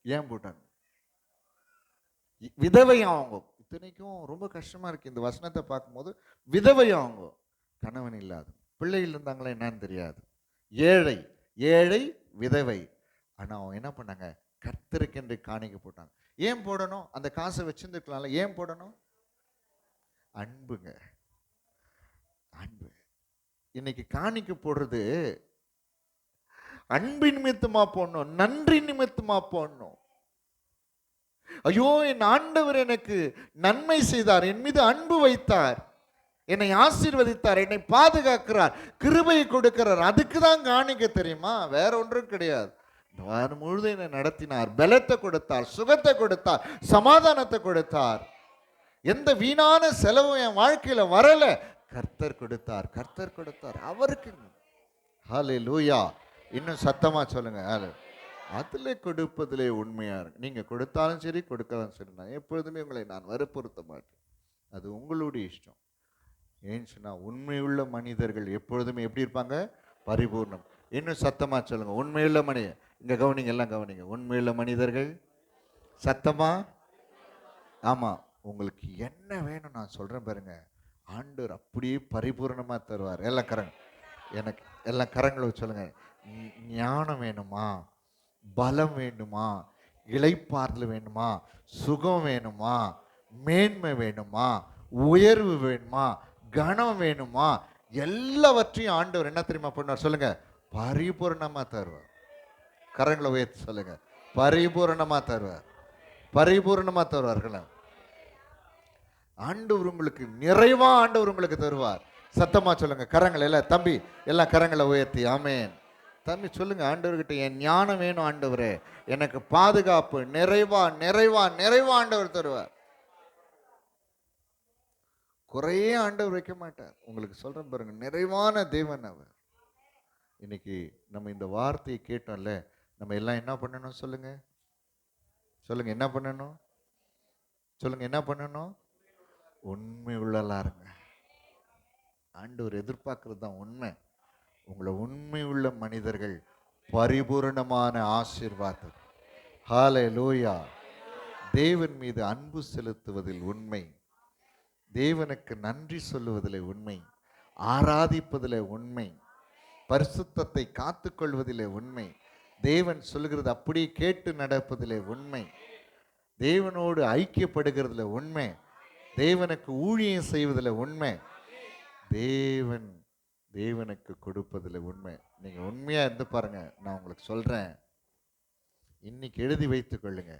ஏன் போட்டாங்க? விதவையும் அவங்க, இத்தனைக்கும் ரொம்ப கஷ்டமா இருக்கு இந்த வசனத்தை பார்க்கும்போது. விதவையும் அவங்க, கணவன் இல்லாத, பிள்ளைகள் இருந்தாங்களா என்னன்னு தெரியாது, ஏழை ஏழை விதவை. ஆனா அவங்க என்ன பண்ணாங்க, கர்த்தருக்கென்று காணிக்க போட்டாங்க. ஏன் போடணும்? அந்த காசை வச்சிருந்துக்கலாம்ல, ஏன் போடணும்? அன்புங்க, அன்பு. இன்னைக்கு காணிக்க போடுறது அன்பின் நிமித்தமா போடணும், நன்றி நிமித்தமா போடணும். ஐயோ, என் ஆண்டவர் எனக்கு நன்மை செய்தார், என் மீது அன்பு வைத்தார், என்னை ஆசீர்வதித்தார், என்னை பாதுகாக்கிறார், கிருபையை கொடுக்கிறார், அதுக்கு தான் காணிக்க, தெரியுமா? வேற ஒன்றும் கிடையாது. இந்த வாரம் முழுதும் என்னை நடத்தினார், பலத்தை கொடுத்தார், சுகத்தை கொடுத்தார், சமாதானத்தை கொடுத்தார். எந்த வீணான செலவும் என் வாழ்க்கையில வரல, கர்த்தர் கொடுத்தார், கர்த்தர் கொடுத்தார், அவருக்கு. ஹல்லேலூயா. இன்னும் சத்தமா சொல்லுங்க. அதுல கொடுப்பதிலே உண்மையா இருக்கு. நீங்க கொடுத்தாலும் சரி, கொடுக்கலாம் சரி, நான் எப்பொழுதுமே உங்களை நான் வற்புறுத்த மாட்டேன். அது உங்களுடைய இஷ்டம். ஏன்னு சொன்னா, உண்மையுள்ள மனிதர்கள் எப்பொழுதுமே எப்படி இருப்பாங்க? பரிபூர்ணம். இன்னும் சத்தமா சொல்லுங்க, உண்மையுள்ள மனிதர். இங்க கவனிங்க, எல்லாம் கவனிங்க. உண்மையுள்ள மனிதர்கள் சத்தமா. ஆமா, உங்களுக்கு என்ன வேணும் நான் சொல்றேன் பாருங்க, ஆண்டவர் அப்படியே பரிபூர்ணமா தருவார். எல்லாம் கரங்க, எனக்கு எல்லாம் கரங்களை சொல்லுங்க. ஞானம் வேணுமா, பலம் வேணுமா, இளைப்பாறுதல் வேணுமா, சுகம் வேணுமா, மேன்மை வேணுமா, உயர்வு வேணுமா, கனம் வேணுமா, எல்லாவற்றையும் ஆண்டவர் என்ன தெரியுமா பண்ணார் சொல்லுங்க? பரிபூர்ணமா தருவார். கரங்களை உயர்த்தி சொல்லுங்க, பரிபூர்ணமா தருவார், பரிபூர்ணமா தருவார்கள். ஆண்டவர் உங்களுக்கு நிறைவா ஆண்டவர் உங்களுக்கு தருவார். சத்தமா சொல்லுங்க, கரங்களை எல்லாம். தம்பி எல்லாம் கரங்களை உயர்த்தி ஆமேன். தம்பி சொல்லுங்க, ஆண்டவர்கிட்ட என் ஞானம் வேணும் ஆண்டவரே, எனக்கு பாதுகாப்பு நிறைவா நிறைவா நிறைவா ஆண்டவர் தருவார். குறையே ஆண்டவர் வைக்க மாட்டார். உங்களுக்கு சொல்றேன் பாருங்க, நிறைவான தேவன் அவர். இன்னைக்கு நம்ம இந்த வார்த்தையை கேட்டோம்ல, நம்ம எல்லாம் என்ன பண்ணணும் சொல்லுங்க, சொல்லுங்க, என்ன பண்ணணும் சொல்லுங்க, என்ன பண்ணணும்? உண்மை உள்ளலா இருங்க. ஆண்டவர் எதிர்பார்க்கறது தான் உண்மை. உங்களை உண்மை உள்ள மனிதர்கள் பரிபூரணமான ஆசீர்வாதம். ஹல்லேலூயா. தேவன் மீது அன்பு செலுத்துவதில் உண்மை, தேவனுக்கு நன்றி சொல்லுவதிலே உண்மை, ஆராதிப்பதிலே உண்மை, பரிசுத்தத்தை காத்துக்கொள்வதிலே உண்மை, தேவன் சொல்லுகிறது அப்படியே கேட்டு நடப்பதிலே உண்மை, தேவனோடு ஐக்கியப்படுகிறதுல உண்மை, தேவனுக்கு ஊழியம் செய்வதில் உண்மை, தேவனுக்கு கொடுப்பதில் உண்மை. நீங்க உண்மையா இருந்து பாருங்க, நான் உங்களுக்கு சொல்றேன், இன்னைக்கு எழுதி வைத்துக் கொள்ளுங்க.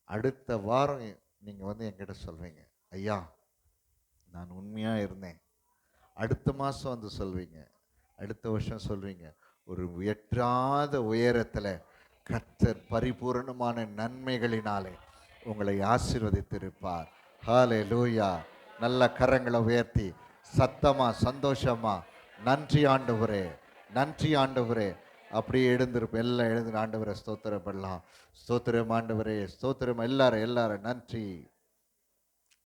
அடுத்த வாரம் நீங்க வந்து என்கிட்ட சொல்வீங்க, ஐயா நான் உண்மையா இருந்தேன். அடுத்த மாசம் வந்து சொல்வீங்க, அடுத்த வருஷம் சொல்வீங்க, ஒரு எட்டாத உயரத்துல கர்த்தர் பரிபூரணமான நன்மைகளினாலே உங்களை ஆசீர்வதித்திருப்பார். ஹல்லேலூயா. நல்ல கரங்களை உயர்த்தி சத்தமா சந்தோஷமா நன்றி ஆண்டவரே, நன்றி ஆண்டவரே. அப்படியே எழுந்திருப்போம், எல்லாம் எழுந்து ஆண்டவரை ஸ்தோத்திரம் பண்ணலாம். ஸ்தோத்திரம் ஆண்டவரே, ஸ்தோத்திரம். எல்லாரும் நன்றி.